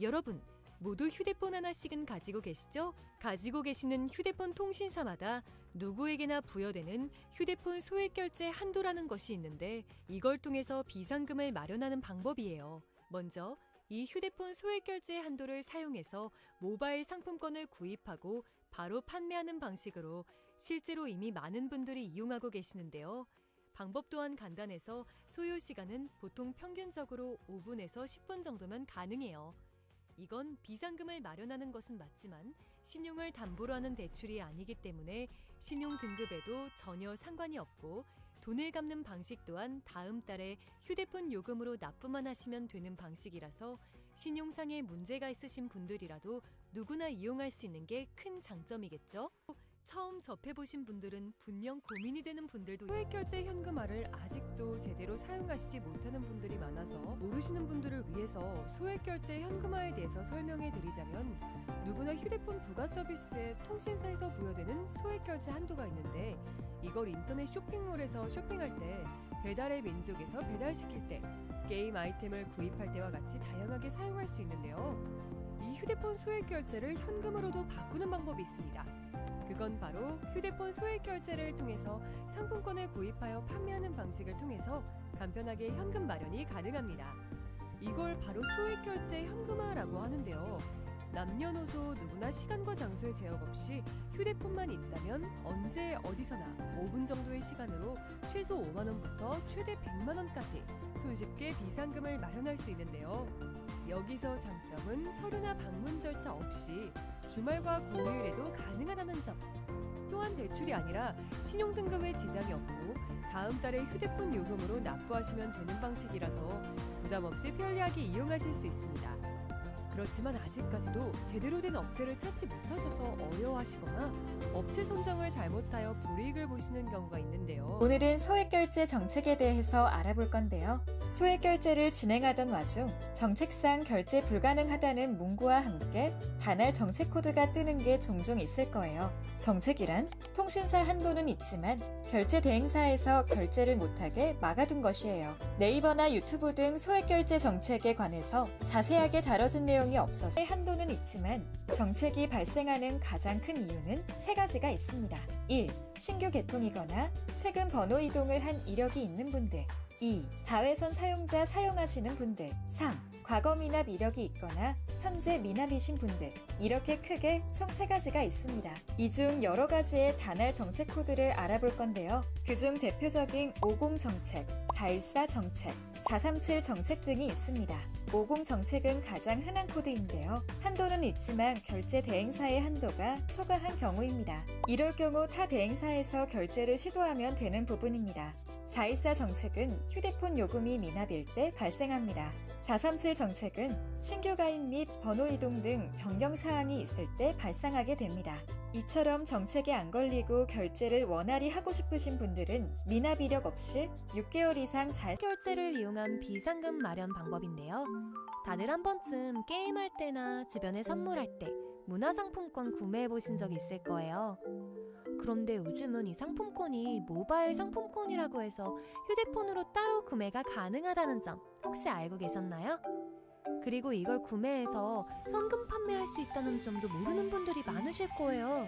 여러분, 모두 휴대폰 하나씩은 가지고 계시죠? 가지고 계시는 휴대폰 통신사마다 누구에게나 부여되는 휴대폰 소액결제 한도라는 것이 있는데 이걸 통해서 비상금을 마련하는 방법이에요. 먼저 이 휴대폰 소액결제 한도를 사용해서 모바일 상품권을 구입하고 바로 판매하는 방식으로 실제로 이미 많은 분들이 이용하고 계시는데요. 방법 또한 간단해서 소요 시간은 보통 평균적으로 5분에서 10분 정도면 가능해요. 이건 비상금을 마련하는 것은 맞지만 신용을 담보로 하는 대출이 아니기 때문에 신용 등급에도 전혀 상관이 없고 돈을 갚는 방식 또한 다음 달에 휴대폰 요금으로 납부만 하시면 되는 방식이라서 신용상의 문제가 있으신 분들이라도 누구나 이용할 수 있는 게 큰 장점이겠죠? 처음 접해보신 분들은 분명 고민이 되는 분들도 소액결제 현금화를 아직도 제대로 사용하시지 못하는 분들이 많아서 모르시는 분들을 위해서 소액결제 현금화에 대해서 설명해 드리자면 누구나 휴대폰 부가 서비스에 통신사에서 부여되는 소액결제 한도가 있는데 이걸 인터넷 쇼핑몰에서 쇼핑할 때 배달의 민족에서 배달시킬 때 게임 아이템을 구입할 때와 같이 다양하게 사용할 수 있는데요. 이 휴대폰 소액결제를 현금으로도 바꾸는 방법이 있습니다. 그건 바로 휴대폰 소액결제를 통해서 상품권을 구입하여 판매하는 방식을 통해서 간편하게 현금 마련이 가능합니다. 이걸 바로 소액결제 현금화라고 하는데요. 남녀노소 누구나 시간과 장소의 제약 없이 휴대폰만 있다면 언제 어디서나 5분 정도의 시간으로 최소 5만 원부터 최대 100만 원까지 손쉽게 비상금을 마련할 수 있는데요. 여기서 장점은 서류나 방문 절차 없이 주말과 공휴일에도 가능하다는 점. 또한 대출이 아니라 신용등급에 지장이 없고 다음 달에 휴대폰 요금으로 납부하시면 되는 방식이라서 부담 없이 편리하게 이용하실 수 있습니다. 그렇지만 아직까지도 제대로 된 업체를 찾지 못하셔서 어려워하시거나 업체 선정을 잘못하여 불이익을 보시는 경우가 있는데요. 오늘은 소액결제 정책에 대해서 알아볼 건데요. 소액결제를 진행하던 와중 정책상 결제 불가능하다는 문구와 함께 단할 정책 코드가 뜨는 게 종종 있을 거예요. 정책이란 통신사 한도는 있지만 결제 대행사에서 결제를 못하게 막아둔 것이에요. 네이버나 유튜브 등 소액결제 정책에 관해서 자세하게 다뤄진 내용이 없어서 한도는 있지만 정책이 발생하는 가장 큰 이유는 세 가지가 있습니다. 1. 신규 개통이거나 최근 번호 이동을 한 이력이 있는 분들. 2. 다회선 사용자 사용하시는 분들. 3. 과거 미납 이력이 있거나 현재 미납이신 분들. 이렇게 크게 총 3가지가 있습니다. 이 중 여러 가지의 단할 정책 코드를 알아볼 건데요. 그중 대표적인 50 정책, 414 정책, 437 정책 등이 있습니다. 50 정책은 가장 흔한 코드인데요. 한도는 있지만 결제 대행사의 한도가 초과한 경우입니다. 이럴 경우 타 대행사에서 결제를 시도하면 되는 부분입니다. 414 정책은 휴대폰 요금이 미납일 때 발생합니다. 437 정책은 신규 가입 및 번호 이동 등 변경 사항이 있을 때 발생하게 됩니다. 이처럼 정책에 안 걸리고 결제를 원활히 하고 싶으신 분들은 미납 이력 없이 6개월 이상 잘 결제를 이용한 비상금 마련 방법인데요. 다들 한 번쯤 게임할 때나 주변에 선물할 때 문화상품권 구매해 보신 적 있을 거예요. 그런데 요즘은 이 상품권이 모바일 상품권이라고 해서 휴대폰으로 따로 구매가 가능하다는 점 혹시 알고 계셨나요? 그리고 이걸 구매해서 현금 판매할 수 있다는 점도 모르는 분들이 많으실 거예요.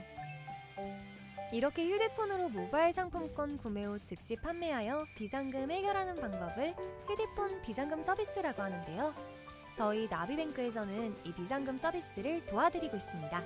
이렇게 휴대폰으로 모바일 상품권 구매 후 즉시 판매하여 비상금 해결하는 방법을 휴대폰 비상금 서비스라고 하는데요. 저희 나비뱅크에서는 이 비상금 서비스를 도와드리고 있습니다.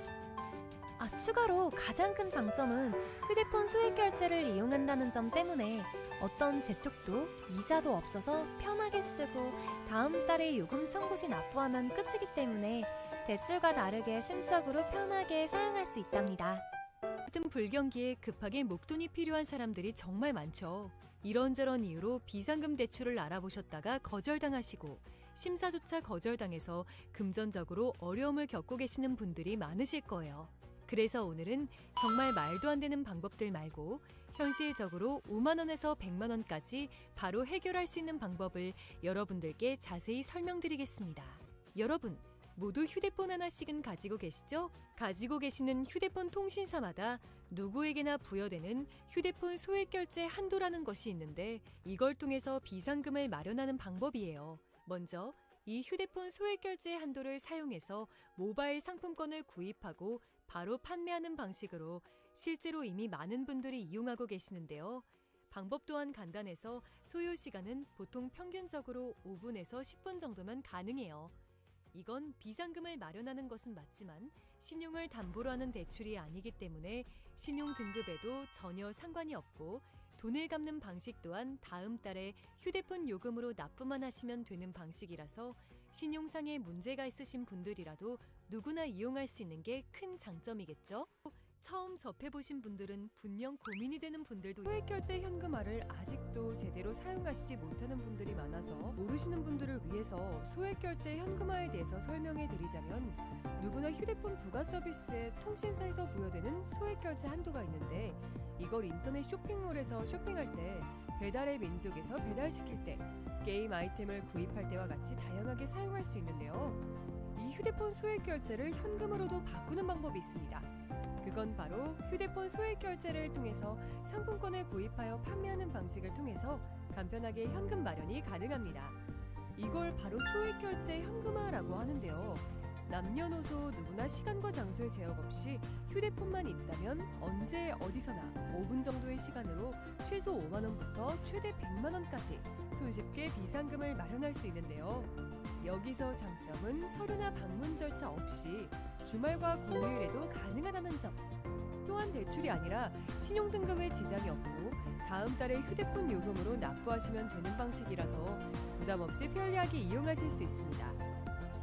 추가로 가장 큰 장점은 휴대폰 소액결제를 이용한다는 점 때문에 어떤 재촉도 이자도 없어서 편하게 쓰고 다음 달에 요금 청구 시 납부하면 끝이기 때문에 대출과 다르게 심적으로 편하게 사용할 수 있답니다. 같은 불경기에 급하게 목돈이 필요한 사람들이 정말 많죠. 이런저런 이유로 비상금 대출을 알아보셨다가 거절당하시고 심사조차 거절당해서 금전적으로 어려움을 겪고 계시는 분들이 많으실 거예요. 그래서 오늘은 정말 말도 안 되는 방법들 말고 현실적으로 5만 원에서 100만 원까지 바로 해결할 수 있는 방법을 여러분들께 자세히 설명드리겠습니다. 여러분, 모두 휴대폰 하나씩은 가지고 계시죠? 가지고 계시는 휴대폰 통신사마다 누구에게나 부여되는 휴대폰 소액결제 한도라는 것이 있는데 이걸 통해서 비상금을 마련하는 방법이에요. 먼저 이 휴대폰 소액결제 한도를 사용해서 모바일 상품권을 구입하고 바로 판매하는 방식으로 실제로 이미 많은 분들이 이용하고 계시는데요. 방법 또한 간단해서 소요 시간은 보통 평균적으로 5분에서 10분 정도면 가능해요. 이건 비상금을 마련하는 것은 맞지만 신용을 담보로 하는 대출이 아니기 때문에 신용 등급에도 전혀 상관이 없고 돈을 갚는 방식 또한 다음 달에 휴대폰 요금으로 납부만 하시면 되는 방식이라서 신용상의 문제가 있으신 분들이라도 누구나 이용할 수 있는 게 큰 장점이겠죠? 처음 접해보신 분들은 분명 고민이 되는 분들도 소액결제 현금화를 아직도 제대로 사용하시지 못하는 분들이 많아서 모르시는 분들을 위해서 소액결제 현금화에 대해서 설명해 드리자면 누구나 휴대폰 부가 서비스에 통신사에서 부여되는 소액결제 한도가 있는데 이걸 인터넷 쇼핑몰에서 쇼핑할 때 배달의 민족에서 배달시킬 때 게임 아이템을 구입할 때와 같이 다양하게 사용할 수 있는데요. 이 휴대폰 소액결제를 현금으로도 바꾸는 방법이 있습니다. 그건 바로 휴대폰 소액결제를 통해서 상품권을 구입하여 판매하는 방식을 통해서 간편하게 현금 마련이 가능합니다. 이걸 바로 소액결제 현금화라고 하는데요. 남녀노소 누구나 시간과 장소의 제약 없이 휴대폰만 있다면 언제 어디서나 5분 정도의 시간으로 최소 5만 원부터 최대 100만 원까지 손쉽게 비상금을 마련할 수 있는데요. 여기서 장점은 서류나 방문 절차 없이 주말과 공휴일에도 가능하다는 점. 또한 대출이 아니라 신용등급에 지장이 없고 다음 달에 휴대폰 요금으로 납부하시면 되는 방식이라서 부담 없이 편리하게 이용하실 수 있습니다.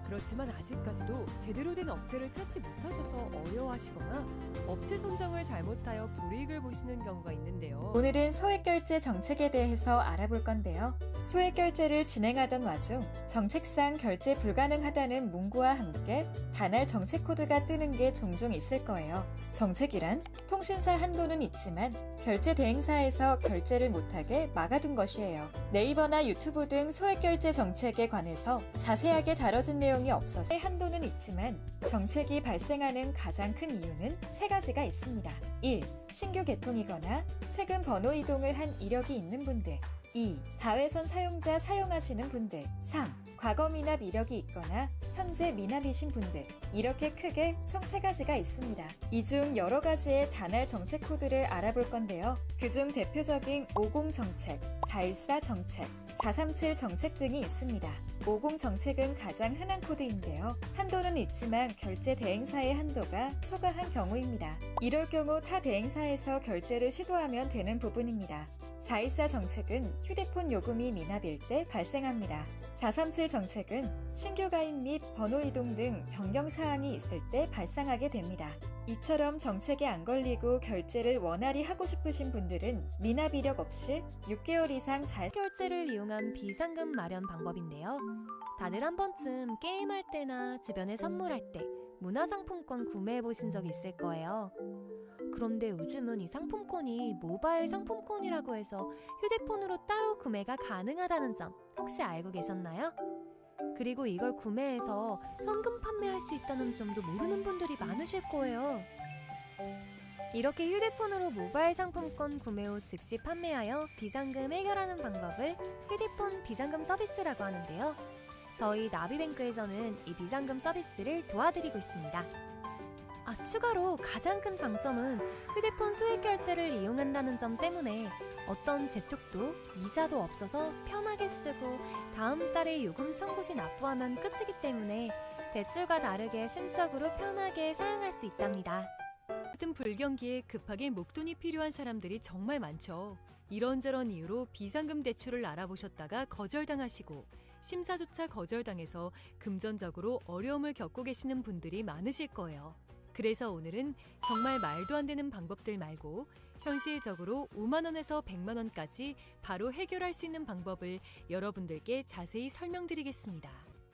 그렇지만 아직까지도 제대로 된 업체를 찾지 못하셔서 어려워하시거나 업체 선정을 잘못하여 불이익을 보시는 경우가 있는데요. 오늘은 소액결제 정책에 대해서 알아볼 건데요. 소액결제를 진행하던 와중 정책상 결제 불가능하다는 문구와 함께 단할 정책 코드가 뜨는 게 종종 있을 거예요. 정책이란 통신사 한도는 있지만 결제 대행사에서 결제를 못하게 막아둔 것이에요. 네이버나 유튜브 등 소액결제 정책에 관해서 자세하게 다뤄진 내용이 없어서 한도는 있지만 정책이 발생하는 가장 큰 이유는 세 가지가 있습니다. 1. 신규 개통이거나 최근 번호 이동을 한 이력이 있는 분들. 2. 다회선 사용자 사용하시는 분들. 3. 과거 미납 이력이 있거나 현재 미납이신 분들. 이렇게 크게 총 3가지가 있습니다. 이 중 여러 가지의 단할 정책 코드를 알아볼 건데요. 그중 대표적인 50 정책, 414 정책, 437 정책 등이 있습니다. 50 정책은 가장 흔한 코드인데요. 한도는 있지만 결제 대행사의 한도가 초과한 경우입니다. 이럴 경우 타 대행사에서 결제를 시도하면 되는 부분입니다. 414 정책은 휴대폰 요금이 미납일 때 발생합니다. 437 정책은 신규 가입 및 번호 이동 등 변경 사항이 있을 때 발생하게 됩니다. 이처럼 정책에 안 걸리고 결제를 원활히 하고 싶으신 분들은 미납 이력 없이 6개월 이상 잘 결제를 이용한 비상금 마련 방법인데요. 다들 한 번쯤 게임할 때나 주변에 선물할 때 문화상품권 구매해 보신 적 있을 거예요. 그런데 요즘은 이 상품권이 모바일 상품권이라고 해서 휴대폰으로 따로 구매가 가능하다는 점 혹시 알고 계셨나요? 그리고 이걸 구매해서 현금 판매할 수 있다는 점도 모르는 분들이 많으실 거예요. 이렇게 휴대폰으로 모바일 상품권 구매 후 즉시 판매하여 비상금 해결하는 방법을 휴대폰 비상금 서비스라고 하는데요. 저희 나비뱅크에서는 이 비상금 서비스를 도와드리고 있습니다. 추가로 가장 큰 장점은 휴대폰 소액결제를 이용한다는 점 때문에 어떤 재촉도 이자도 없어서 편하게 쓰고 다음 달에 요금 청구 시 납부하면 끝이기 때문에 대출과 다르게 심적으로 편하게 사용할 수 있답니다. 같은 불경기에 급하게 목돈이 필요한 사람들이 정말 많죠. 이런저런 이유로 비상금 대출을 알아보셨다가 거절당하시고 심사조차 거절당해서 금전적으로 어려움을 겪고 계시는 분들이 많으실 거예요. 그래서 오늘은 정말 말도 안 되는 방법들 말고 현실적으로 5만 원에서 100만 원까지 바로 해결할 수 있는 방법을 여러분들께 자세히 설명드리겠습니다.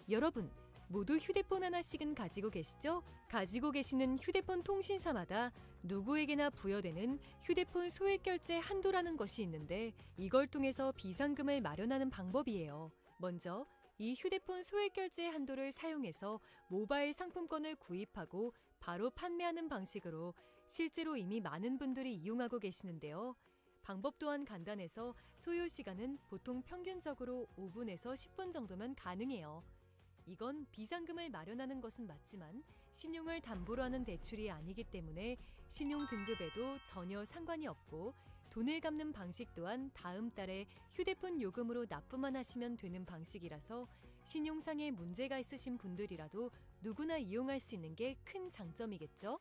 여러분, 모두 휴대폰 하나씩은 가지고 계시죠? 가지고 계시는 휴대폰 통신사마다 누구에게나 부여되는 휴대폰 소액 결제 한도라는 것이 있는데 이걸 통해서 비상금을 마련하는 방법이에요. 먼저 이 휴대폰 소액 결제 한도를 사용해서 모바일 상품권을 구입하고 바로 판매하는 방식으로 실제로 이미 많은 분들이 이용하고 계시는데요. 방법 또한 간단해서 소요 시간은 보통 평균적으로 5분에서 10분 정도면 가능해요. 이건 비상금을 마련하는 것은 맞지만 신용을 담보로 하는 대출이 아니기 때문에 신용 등급에도 전혀 상관이 없고 돈을 갚는 방식 또한 다음 달에 휴대폰 요금으로 납부만 하시면 되는 방식이라서 신용상의 문제가 있으신 분들이라도 누구나 이용할 수 있는 게 큰 장점이겠죠?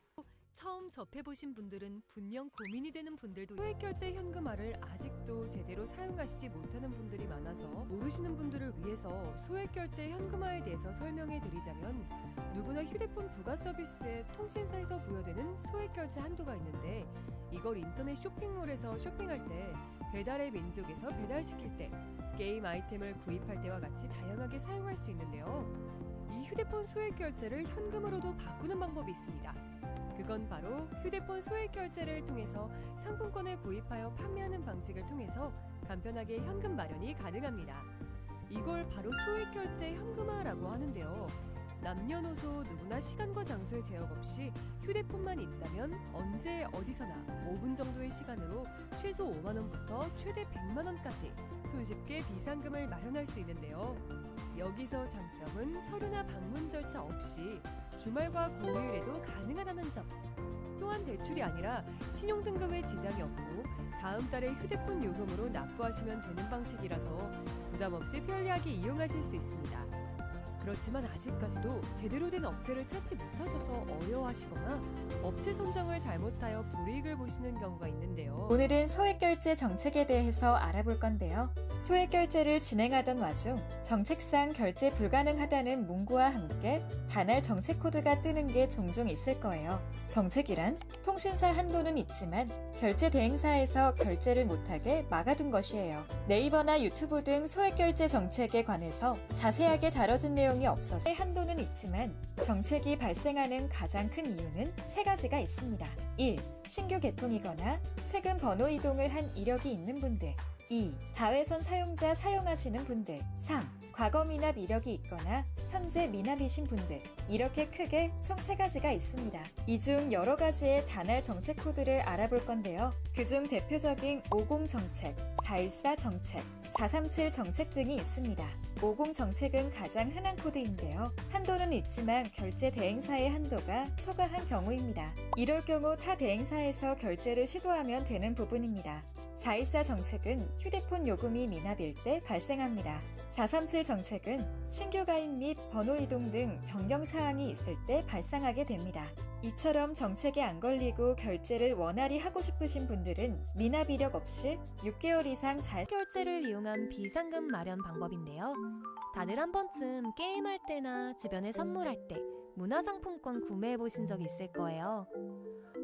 처음 접해보신 분들은 분명 고민이 되는 분들도 소액결제 현금화를 아직도 제대로 사용하시지 못하는 분들이 많아서 모르시는 분들을 위해서 소액결제 현금화에 대해서 설명해 드리자면 누구나 휴대폰 부가 서비스에 통신사에서 부여되는 소액결제 한도가 있는데 이걸 인터넷 쇼핑몰에서 쇼핑할 때 배달의 민족에서 배달시킬 때 게임 아이템을 구입할 때와 같이 다양하게 사용할 수 있는데요. 이 휴대폰 소액결제를 현금으로도 바꾸는 방법이 있습니다. 그건 바로 휴대폰 소액 결제를 통해서 상품권을 구입하여 판매하는 방식을 통해서 간편하게 현금 마련이 가능합니다. 이걸 바로 소액 결제 현금화라고 하는데요. 남녀노소 누구나 시간과 장소의 제약 없이 휴대폰만 있다면 언제 어디서나 5분 정도의 시간으로 최소 5만 원부터 최대 100만 원까지 손쉽게 비상금을 마련할 수 있는데요. 여기서 장점은 서류나 방문 절차 없이 주말과 공휴일에도 가능하다는 점. 또한 대출이 아니라 신용등급에 지장이 없고 다음 달에 휴대폰 요금으로 납부하시면 되는 방식이라서 부담 없이 편리하게 이용하실 수 있습니다. 그렇지만 아직까지도 제대로 된 업체를 찾지 못하셔서 어려워하시거나 업체 선정을 잘못하여 불이익을 보시는 경우가 있는데요. 오늘은 소액결제 정책에 대해서 알아볼 건데요. 소액결제를 진행하던 와중 정책상 결제 불가능하다는 문구와 함께 단할 정책 코드가 뜨는 게 종종 있을 거예요. 정책이란 통신사 한도는 있지만 결제 대행사에서 결제를 못하게 막아둔 것이에요. 네이버나 유튜브 등 소액결제 정책에 관해서 자세하게 다뤄진 내용이 없어서 한도는 있지만 정책이 발생하는 가장 큰 이유는 세 가지가 있습니다. 1. 신규 개통이거나 최근 번호 이동을 한 이력이 있는 분들. 2. 다회선 사용자 사용하시는 분들. 3. 과거 미납 이력이 있거나 현재 미납이신 분들. 이렇게 크게 총 3가지가 있습니다. 이 중 여러 가지의 단할 정책 코드를 알아볼 건데요. 그중 대표적인 50 정책, 414 정책, 437 정책 등이 있습니다. 50 정책은 가장 흔한 코드인데요. 한도는 있지만 결제 대행사의 한도가 초과한 경우입니다. 이럴 경우 타 대행사에서 결제를 시도하면 되는 부분입니다. 414 정책은 휴대폰 요금이 미납일 때 발생합니다. 437 정책은 신규 가입 및 번호 이동 등 변경 사항이 있을 때 발생하게 됩니다. 이처럼 정책에 안 걸리고 결제를 원활히 하고 싶으신 분들은 미납 이력 없이 6개월 이상 잘 결제를 이용한 비상금 마련 방법인데요. 다들 한 번쯤 게임할 때나 주변에 선물할 때 문화상품권 구매해 보신 적 있을 거예요.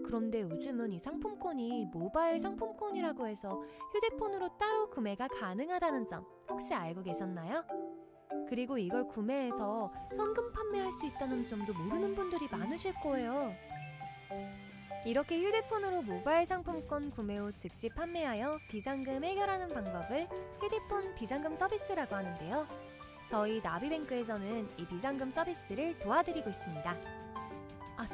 그런데 요즘은 이 상품권이 모바일 상품권이라고 해서 휴대폰으로 따로 구매가 가능하다는 점 혹시 알고 계셨나요? 그리고 이걸 구매해서 현금 판매할 수 있다는 점도 모르는 분들이 많으실 거예요. 이렇게 휴대폰으로 모바일 상품권 구매 후 즉시 판매하여 비상금 해결하는 방법을 휴대폰 비상금 서비스라고 하는데요. 저희 나비뱅크에서는 이 비상금 서비스를 도와드리고 있습니다.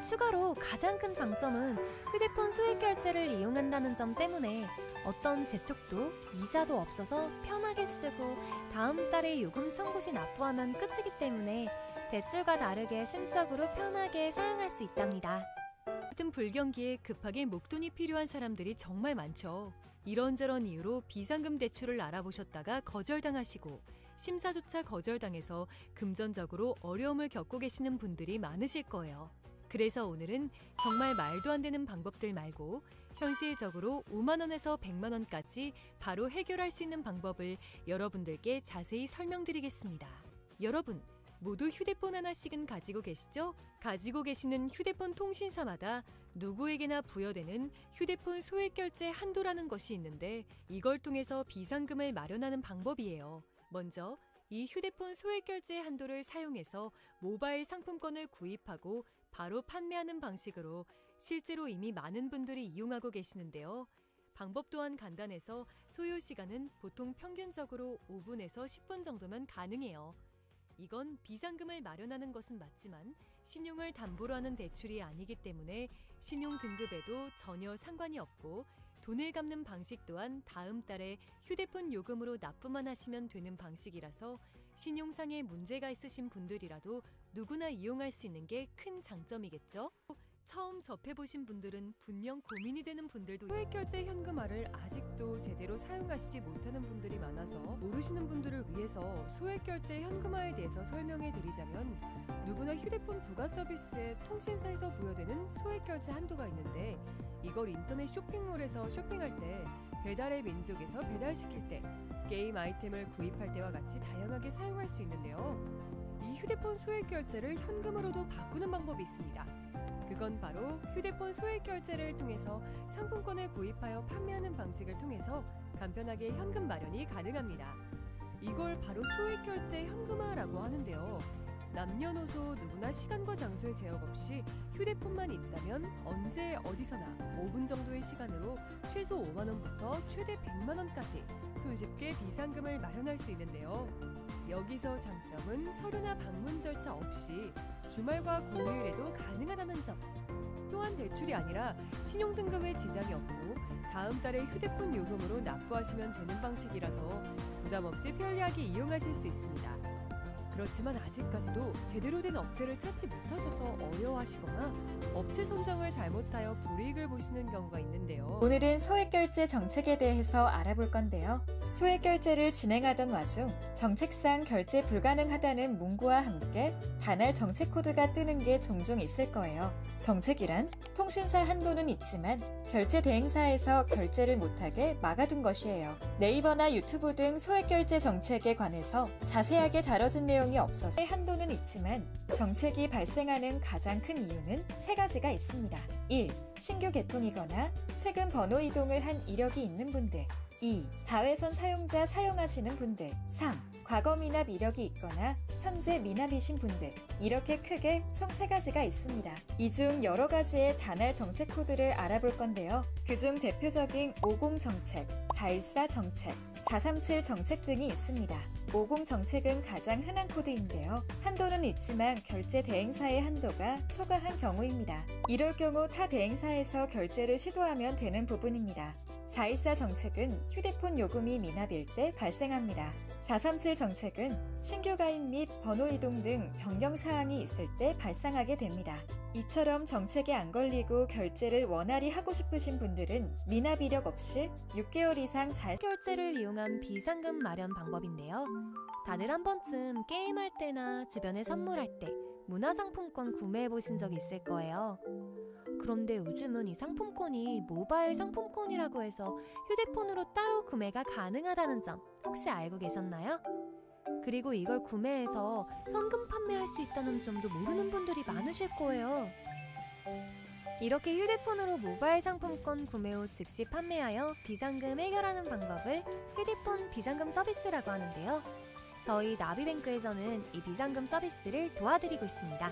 추가로 가장 큰 장점은 휴대폰 소액 결제를 이용한다는 점 때문에 어떤 재촉도 이자도 없어서 편하게 쓰고 다음 달에 요금 청구 시 납부하면 끝이기 때문에 대출과 다르게 심적으로 편하게 사용할 수 있답니다. 같은 불경기에 급하게 목돈이 필요한 사람들이 정말 많죠. 이런저런 이유로 비상금 대출을 알아보셨다가 거절당하시고 심사조차 거절당해서 금전적으로 어려움을 겪고 계시는 분들이 많으실 거예요. 그래서 오늘은 정말 말도 안 되는 방법들 말고 현실적으로 5만 원에서 100만 원까지 바로 해결할 수 있는 방법을 여러분들께 자세히 설명드리겠습니다. 여러분, 모두 휴대폰 하나씩은 가지고 계시죠? 가지고 계시는 휴대폰 통신사마다 누구에게나 부여되는 휴대폰 소액 결제 한도라는 것이 있는데 이걸 통해서 비상금을 마련하는 방법이에요. 먼저 이 휴대폰 소액 결제 한도를 사용해서 모바일 상품권을 구입하고 바로 판매하는 방식으로 실제로 이미 많은 분들이 이용하고 계시는데요. 방법 또한 간단해서 소요 시간은 보통 평균적으로 5분에서 10분 정도면 가능해요. 이건 비상금을 마련하는 것은 맞지만 신용을 담보로 하는 대출이 아니기 때문에 신용 등급에도 전혀 상관이 없고 돈을 갚는 방식 또한 다음 달에 휴대폰 요금으로 납부만 하시면 되는 방식이라서 신용상의 문제가 있으신 분들이라도 누구나 이용할 수 있는 게 큰 장점이겠죠? 처음 접해보신 분들은 분명 고민이 되는 분들도 소액결제 현금화를 아직도 제대로 사용하시지 못하는 분들이 많아서 모르시는 분들을 위해서 소액결제 현금화에 대해서 설명해 드리자면 누구나 휴대폰 부가 서비스에 통신사에서 부여되는 소액결제 한도가 있는데 이걸 인터넷 쇼핑몰에서 쇼핑할 때 배달의 민족에서 배달시킬 때 게임 아이템을 구입할 때와 같이 다양하게 사용할 수 있는데요. 이 휴대폰 소액결제를 현금으로도 바꾸는 방법이 있습니다. 그건 바로 휴대폰 소액결제를 통해서 상품권을 구입하여 판매하는 방식을 통해서 간편하게 현금 마련이 가능합니다. 이걸 바로 소액결제 현금화라고 하는데요. 남녀노소 누구나 시간과 장소의 제약 없이 휴대폰만 있다면 언제 어디서나 5분 정도의 시간으로 최소 5만 원부터 최대 100만 원까지 손쉽게 비상금을 마련할 수 있는데요. 여기서 장점은 서류나 방문 절차 없이 주말과 공휴일에도 가능하다는 점. 또한 대출이 아니라 신용등급에 지장이 없고 다음 달에 휴대폰 요금으로 납부하시면 되는 방식이라서 부담 없이 편리하게 이용하실 수 있습니다. 그렇지만 아직까지도 제대로 된 업체를 찾지 못하셔서 어려워하시거나 업체 선정을 잘못하여 불이익을 보시는 경우가 있는데요. 오늘은 소액결제 정책에 대해서 알아볼 건데요. 소액결제를 진행하던 와중 정책상 결제 불가능하다는 문구와 함께 단할 정책 코드가 뜨는 게 종종 있을 거예요. 정책이란 통신사 한도는 있지만 결제 대행사에서 결제를 못하게 막아둔 것이에요. 네이버나 유튜브 등 소액결제 정책에 관해서 자세하게 다뤄진 내용이 없어서 한도는 있지만 정책이 발생하는 가장 큰 이유는 세 가지가 있습니다. 1. 신규 개통이거나 최근 번호 이동을 한 이력이 있는 분들. 2. 다회선 사용자 사용하시는 분들. 3. 과거 미납 이력이 있거나 현재 미납이신 분들. 이렇게 크게 총 3가지가 있습니다. 이 중 여러 가지의 단할 정책 코드를 알아볼 건데요. 그중 대표적인 50 정책, 414 정책, 437 정책 등이 있습니다. 50 정책은 가장 흔한 코드인데요. 한도는 있지만 결제 대행사의 한도가 초과한 경우입니다. 이럴 경우 타 대행사에서 결제를 시도하면 되는 부분입니다. 414 정책은 휴대폰 요금이 미납일 때 발생합니다. 437 정책은 신규 가입 및 번호 이동 등 변경 사항이 있을 때 발생하게 됩니다. 이처럼 정책에 안 걸리고 결제를 원활히 하고 싶으신 분들은 미납 이력 없이 6개월 이상 잘 결제를 이용한 비상금 마련 방법인데요. 다들 한 번쯤 게임할 때나 주변에 선물할 때 문화상품권 구매해 보신 적 있을 거예요. 그런데 요즘은 이 상품권이 모바일 상품권이라고 해서 휴대폰으로 따로 구매가 가능하다는 점 혹시 알고 계셨나요? 그리고 이걸 구매해서 현금 판매할 수 있다는 점도 모르는 분들이 많으실 거예요. 이렇게 휴대폰으로 모바일 상품권 구매 후 즉시 판매하여 비상금 해결하는 방법을 휴대폰 비상금 서비스라고 하는데요. 저희 나비뱅크에서는 이 비상금 서비스를 도와드리고 있습니다.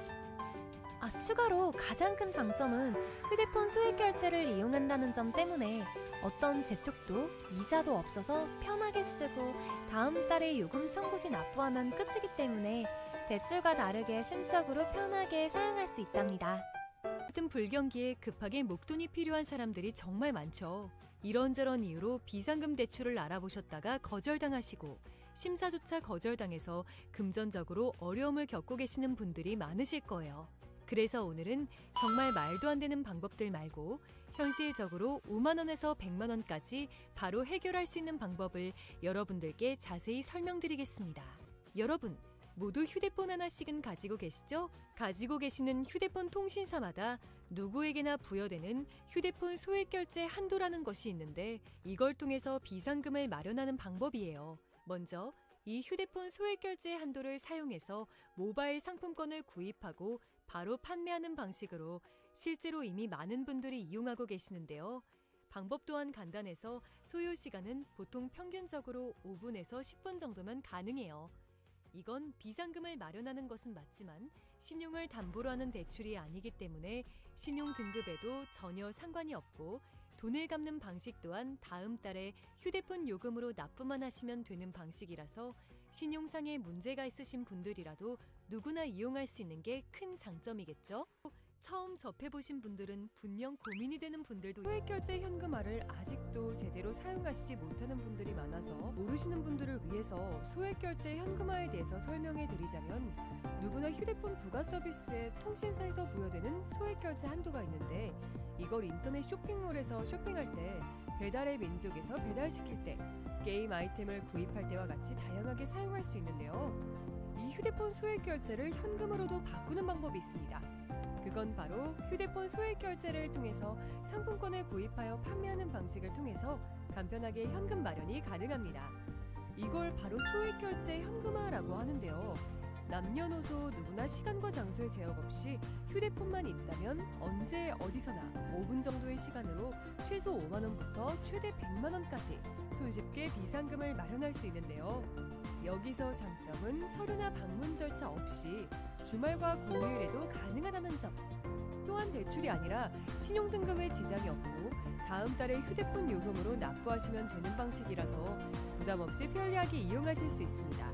추가로 가장 큰 장점은 휴대폰 소액 결제를 이용한다는 점 때문에 어떤 재촉도 이자도 없어서 편하게 쓰고 다음 달에 요금 청구 시 납부하면 끝이기 때문에 대출과 다르게 심적으로 편하게 사용할 수 있답니다. 같은 불경기에 급하게 목돈이 필요한 사람들이 정말 많죠. 이런저런 이유로 비상금 대출을 알아보셨다가 거절당하시고 심사조차 거절당해서 금전적으로 어려움을 겪고 계시는 분들이 많으실 거예요. 그래서 오늘은 정말 말도 안 되는 방법들 말고 현실적으로 5만 원에서 100만 원까지 바로 해결할 수 있는 방법을 여러분들께 자세히 설명드리겠습니다. 여러분, 모두 휴대폰 하나씩은 가지고 계시죠? 가지고 계시는 휴대폰 통신사마다 누구에게나 부여되는 휴대폰 소액 결제 한도라는 것이 있는데 이걸 통해서 비상금을 마련하는 방법이에요. 먼저 이 휴대폰 소액 결제 한도를 사용해서 모바일 상품권을 구입하고 바로 판매하는 방식으로 실제로 이미 많은 분들이 이용하고 계시는데요. 방법 또한 간단해서 소요 시간은 보통 평균적으로 5분에서 10분 정도면 가능해요. 이건 비상금을 마련하는 것은 맞지만 신용을 담보로 하는 대출이 아니기 때문에 신용 등급에도 전혀 상관이 없고 돈을 갚는 방식 또한 다음 달에 휴대폰 요금으로 납부만 하시면 되는 방식이라서 신용상의 문제가 있으신 분들이라도 누구나 이용할 수 있는 게 큰 장점이겠죠? 처음 접해보신 분들은 분명 고민이 되는 분들도 소액결제 현금화를 아직도 제대로 사용하시지 못하는 분들이 많아서 모르시는 분들을 위해서 소액결제 현금화에 대해서 설명해 드리자면 누구나 휴대폰 부가 서비스에 통신사에서 부여되는 소액결제 한도가 있는데 이걸 인터넷 쇼핑몰에서 쇼핑할 때 배달의 민족에서 배달시킬 때 게임 아이템을 구입할 때와 같이 다양하게 사용할 수 있는데요. 이 휴대폰 소액결제를 현금으로도 바꾸는 방법이 있습니다. 그건 바로 휴대폰 소액결제를 통해서 상품권을 구입하여 판매하는 방식을 통해서 간편하게 현금 마련이 가능합니다. 이걸 바로 소액결제 현금화라고 하는데요. 남녀노소 누구나 시간과 장소의 제약 없이 휴대폰만 있다면 언제 어디서나 5분 정도의 시간으로 최소 5만 원부터 최대 100만 원까지 손쉽게 비상금을 마련할 수 있는데요. 여기서 장점은 서류나 방문 절차 없이 주말과 공휴일에도 가능하다는 점. 또한 대출이 아니라 신용등급에 지장이 없고 다음 달에 휴대폰 요금으로 납부하시면 되는 방식이라서 부담 없이 편리하게 이용하실 수 있습니다.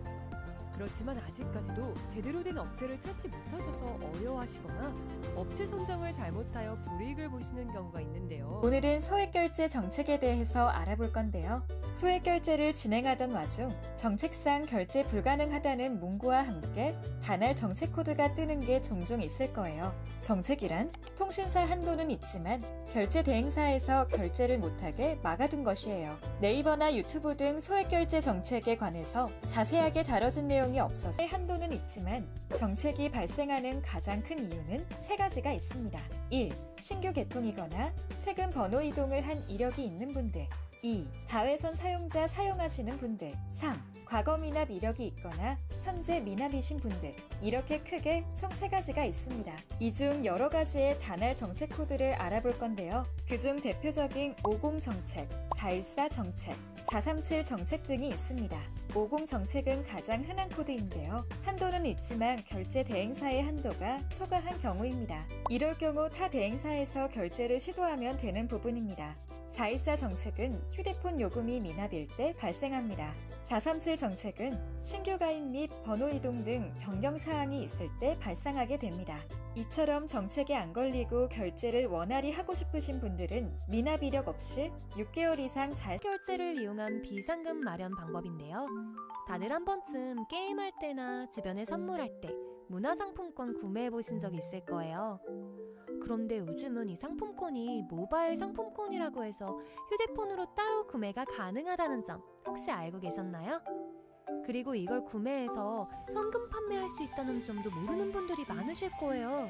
그렇지만 아직까지도 제대로 된 업체를 찾지 못하셔서 어려워하시거나 업체 선정을 잘못하여 불이익을 보시는 경우가 있는데요. 오늘은 소액결제 정책에 대해서 알아볼 건데요. 소액결제를 진행하던 와중 정책상 결제 불가능하다는 문구와 함께 단할 정책 코드가 뜨는 게 종종 있을 거예요. 정책이란 통신사 한도는 있지만 결제 대행사에서 결제를 못하게 막아둔 것이에요. 네이버나 유튜브 등 소액결제 정책에 관해서 자세하게 다뤄진 내용이 없어서 한도는 있지만 정책이 발생하는 가장 큰 이유는 세 가지가 있습니다. 1. 신규 개통이거나 최근 번호 이동을 한 이력이 있는 분들. 2. 다회선 사용자 사용하시는 분들. 3. 과거 미납 이력이 있거나 현재 미납이신 분들. 이렇게 크게 총 3가지가 있습니다. 이 중 여러 가지의 단할 정책 코드를 알아볼 건데요. 그중 대표적인 50 정책, 414 정책, 437 정책 등이 있습니다. 50 정책은 가장 흔한 코드인데요. 한도는 있지만 결제 대행사의 한도가 초과한 경우입니다. 이럴 경우 타 대행사에서 결제를 시도하면 되는 부분입니다. 414 정책은 휴대폰 요금이 미납일 때 발생합니다. 437 정책은 신규 가입 및 번호 이동 등 변경 사항이 있을 때 발생하게 됩니다. 이처럼 정책에 안 걸리고 결제를 원활히 하고 싶으신 분들은 미납 이력 없이 6개월 이상 잘 결제를 이용한 비상금 마련 방법인데요. 다들 한 번쯤 게임할 때나 주변에 선물할 때 문화상품권 구매해 보신 적 있을 거예요. 그런데 요즘은 이 상품권이 모바일 상품권이라고 해서 휴대폰으로 따로 구매가 가능하다는 점 혹시 알고 계셨나요? 그리고 이걸 구매해서 현금 판매할 수 있다는 점도 모르는 분들이 많으실 거예요.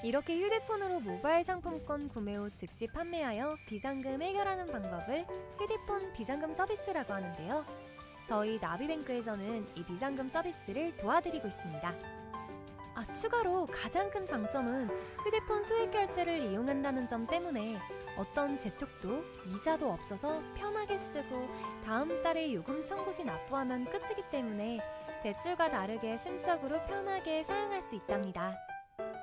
이렇게 휴대폰으로 모바일 상품권 구매 후 즉시 판매하여 비상금 해결하는 방법을 휴대폰 비상금 서비스라고 하는데요. 저희 나비뱅크에서는 이 비상금 서비스를 도와드리고 있습니다. 추가로 가장 큰 장점은 휴대폰 소액결제를 이용한다는 점 때문에 어떤 재촉도 이자도 없어서 편하게 쓰고 다음 달에 요금 청구 시 납부하면 끝이기 때문에 대출과 다르게 심적으로 편하게 사용할 수 있답니다.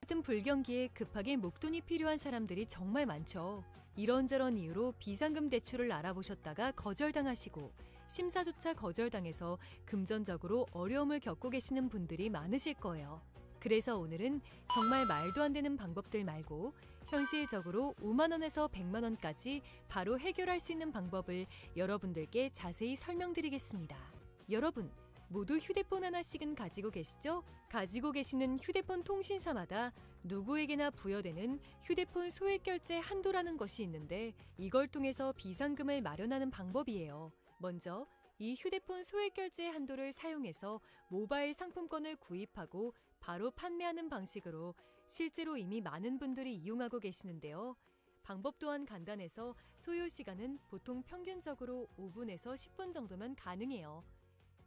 같은 불경기에 급하게 목돈이 필요한 사람들이 정말 많죠. 이런저런 이유로 비상금 대출을 알아보셨다가 거절당하시고 심사조차 거절당해서 금전적으로 어려움을 겪고 계시는 분들이 많으실 거예요. 그래서 오늘은 정말 말도 안 되는 방법들 말고 현실적으로 5만 원에서 100만 원까지 바로 해결할 수 있는 방법을 여러분들께 자세히 설명드리겠습니다. 여러분, 모두 휴대폰 하나씩은 가지고 계시죠? 가지고 계시는 휴대폰 통신사마다 누구에게나 부여되는 휴대폰 소액결제 한도라는 것이 있는데 이걸 통해서 비상금을 마련하는 방법이에요. 먼저 이 휴대폰 소액결제 한도를 사용해서 모바일 상품권을 구입하고 바로 판매하는 방식으로 실제로 이미 많은 분들이 이용하고 계시는데요. 방법 또한 간단해서 소요 시간은 보통 평균적으로 5분에서 10분 정도면 가능해요.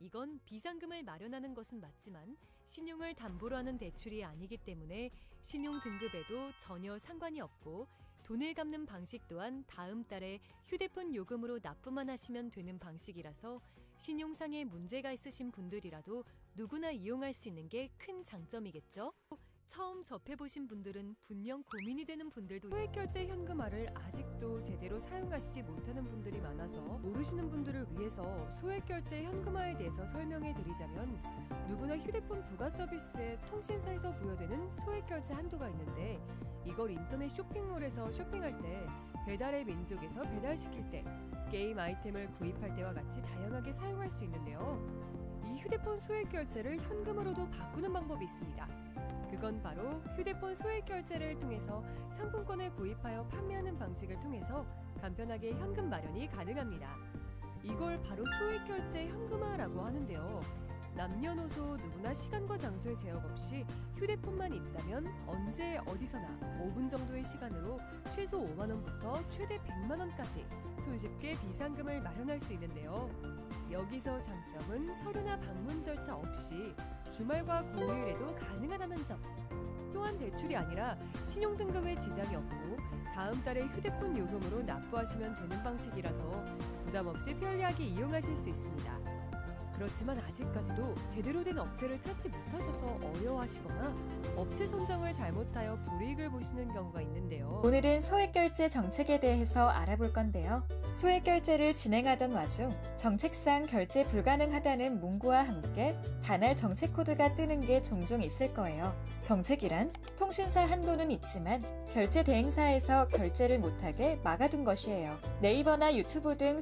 이건 비상금을 마련하는 것은 맞지만 신용을 담보로 하는 대출이 아니기 때문에 신용 등급에도 전혀 상관이 없고 돈을 갚는 방식 또한 다음 달에 휴대폰 요금으로 납부만 하시면 되는 방식이라서 신용상의 문제가 있으신 분들이라도 누구나 이용할 수 있는 게 큰 장점이겠죠? 처음 접해보신 분들은 분명 고민이 되는 분들도 소액결제 현금화를 아직도 제대로 사용하시지 못하는 분들이 많아서 모르시는 분들을 위해서 소액결제 현금화에 대해서 설명해 드리자면 누구나 휴대폰 부가 서비스에 통신사에서 부여되는 소액결제 한도가 있는데 이걸 인터넷 쇼핑몰에서 쇼핑할 때 배달의 민족에서 배달시킬 때 게임 아이템을 구입할 때와 같이 다양하게 사용할 수 있는데요. 이 휴대폰 소액결제를 현금으로도 바꾸는 방법이 있습니다. 그건 바로 휴대폰 소액결제를 통해서 상품권을 구입하여 판매하는 방식을 통해서 간편하게 현금 마련이 가능합니다. 이걸 바로 소액결제 현금화라고 하는데요. 남녀노소 누구나 시간과 장소의 제약 없이 휴대폰만 있다면 언제 어디서나 5분 정도의 시간으로 최소 5만 원부터 최대 100만 원까지 손쉽게 비상금을 마련할 수 있는데요. 여기서 장점은 서류나 방문 절차 없이 주말과 공휴일에도 가능하다는 점. 또한 대출이 아니라 신용등급에 지장이 없고 다음 달에 휴대폰 요금으로 납부하시면 되는 방식이라서 부담 없이 편리하게 이용하실 수 있습니다. 그렇지만 아직까지도 제대로 된 업체를 찾지 못하셔서 어려워하시거나 업체 선정을 잘못하여 불이익을 보시는 경우가 있는데요. 오늘은 소액결제 정책에 대해서 알아볼 건데요. 소액결제를 진행하던 와중 정책상 결제 불가능하다는 문구와 함께 단할 정책 코드가 뜨는 게 종종 있을 거예요. 정책이란 통신사 한도는 있지만 결제 대행사에서 결제를 못하게 막아둔 것이에요. 네이버나 유튜브 등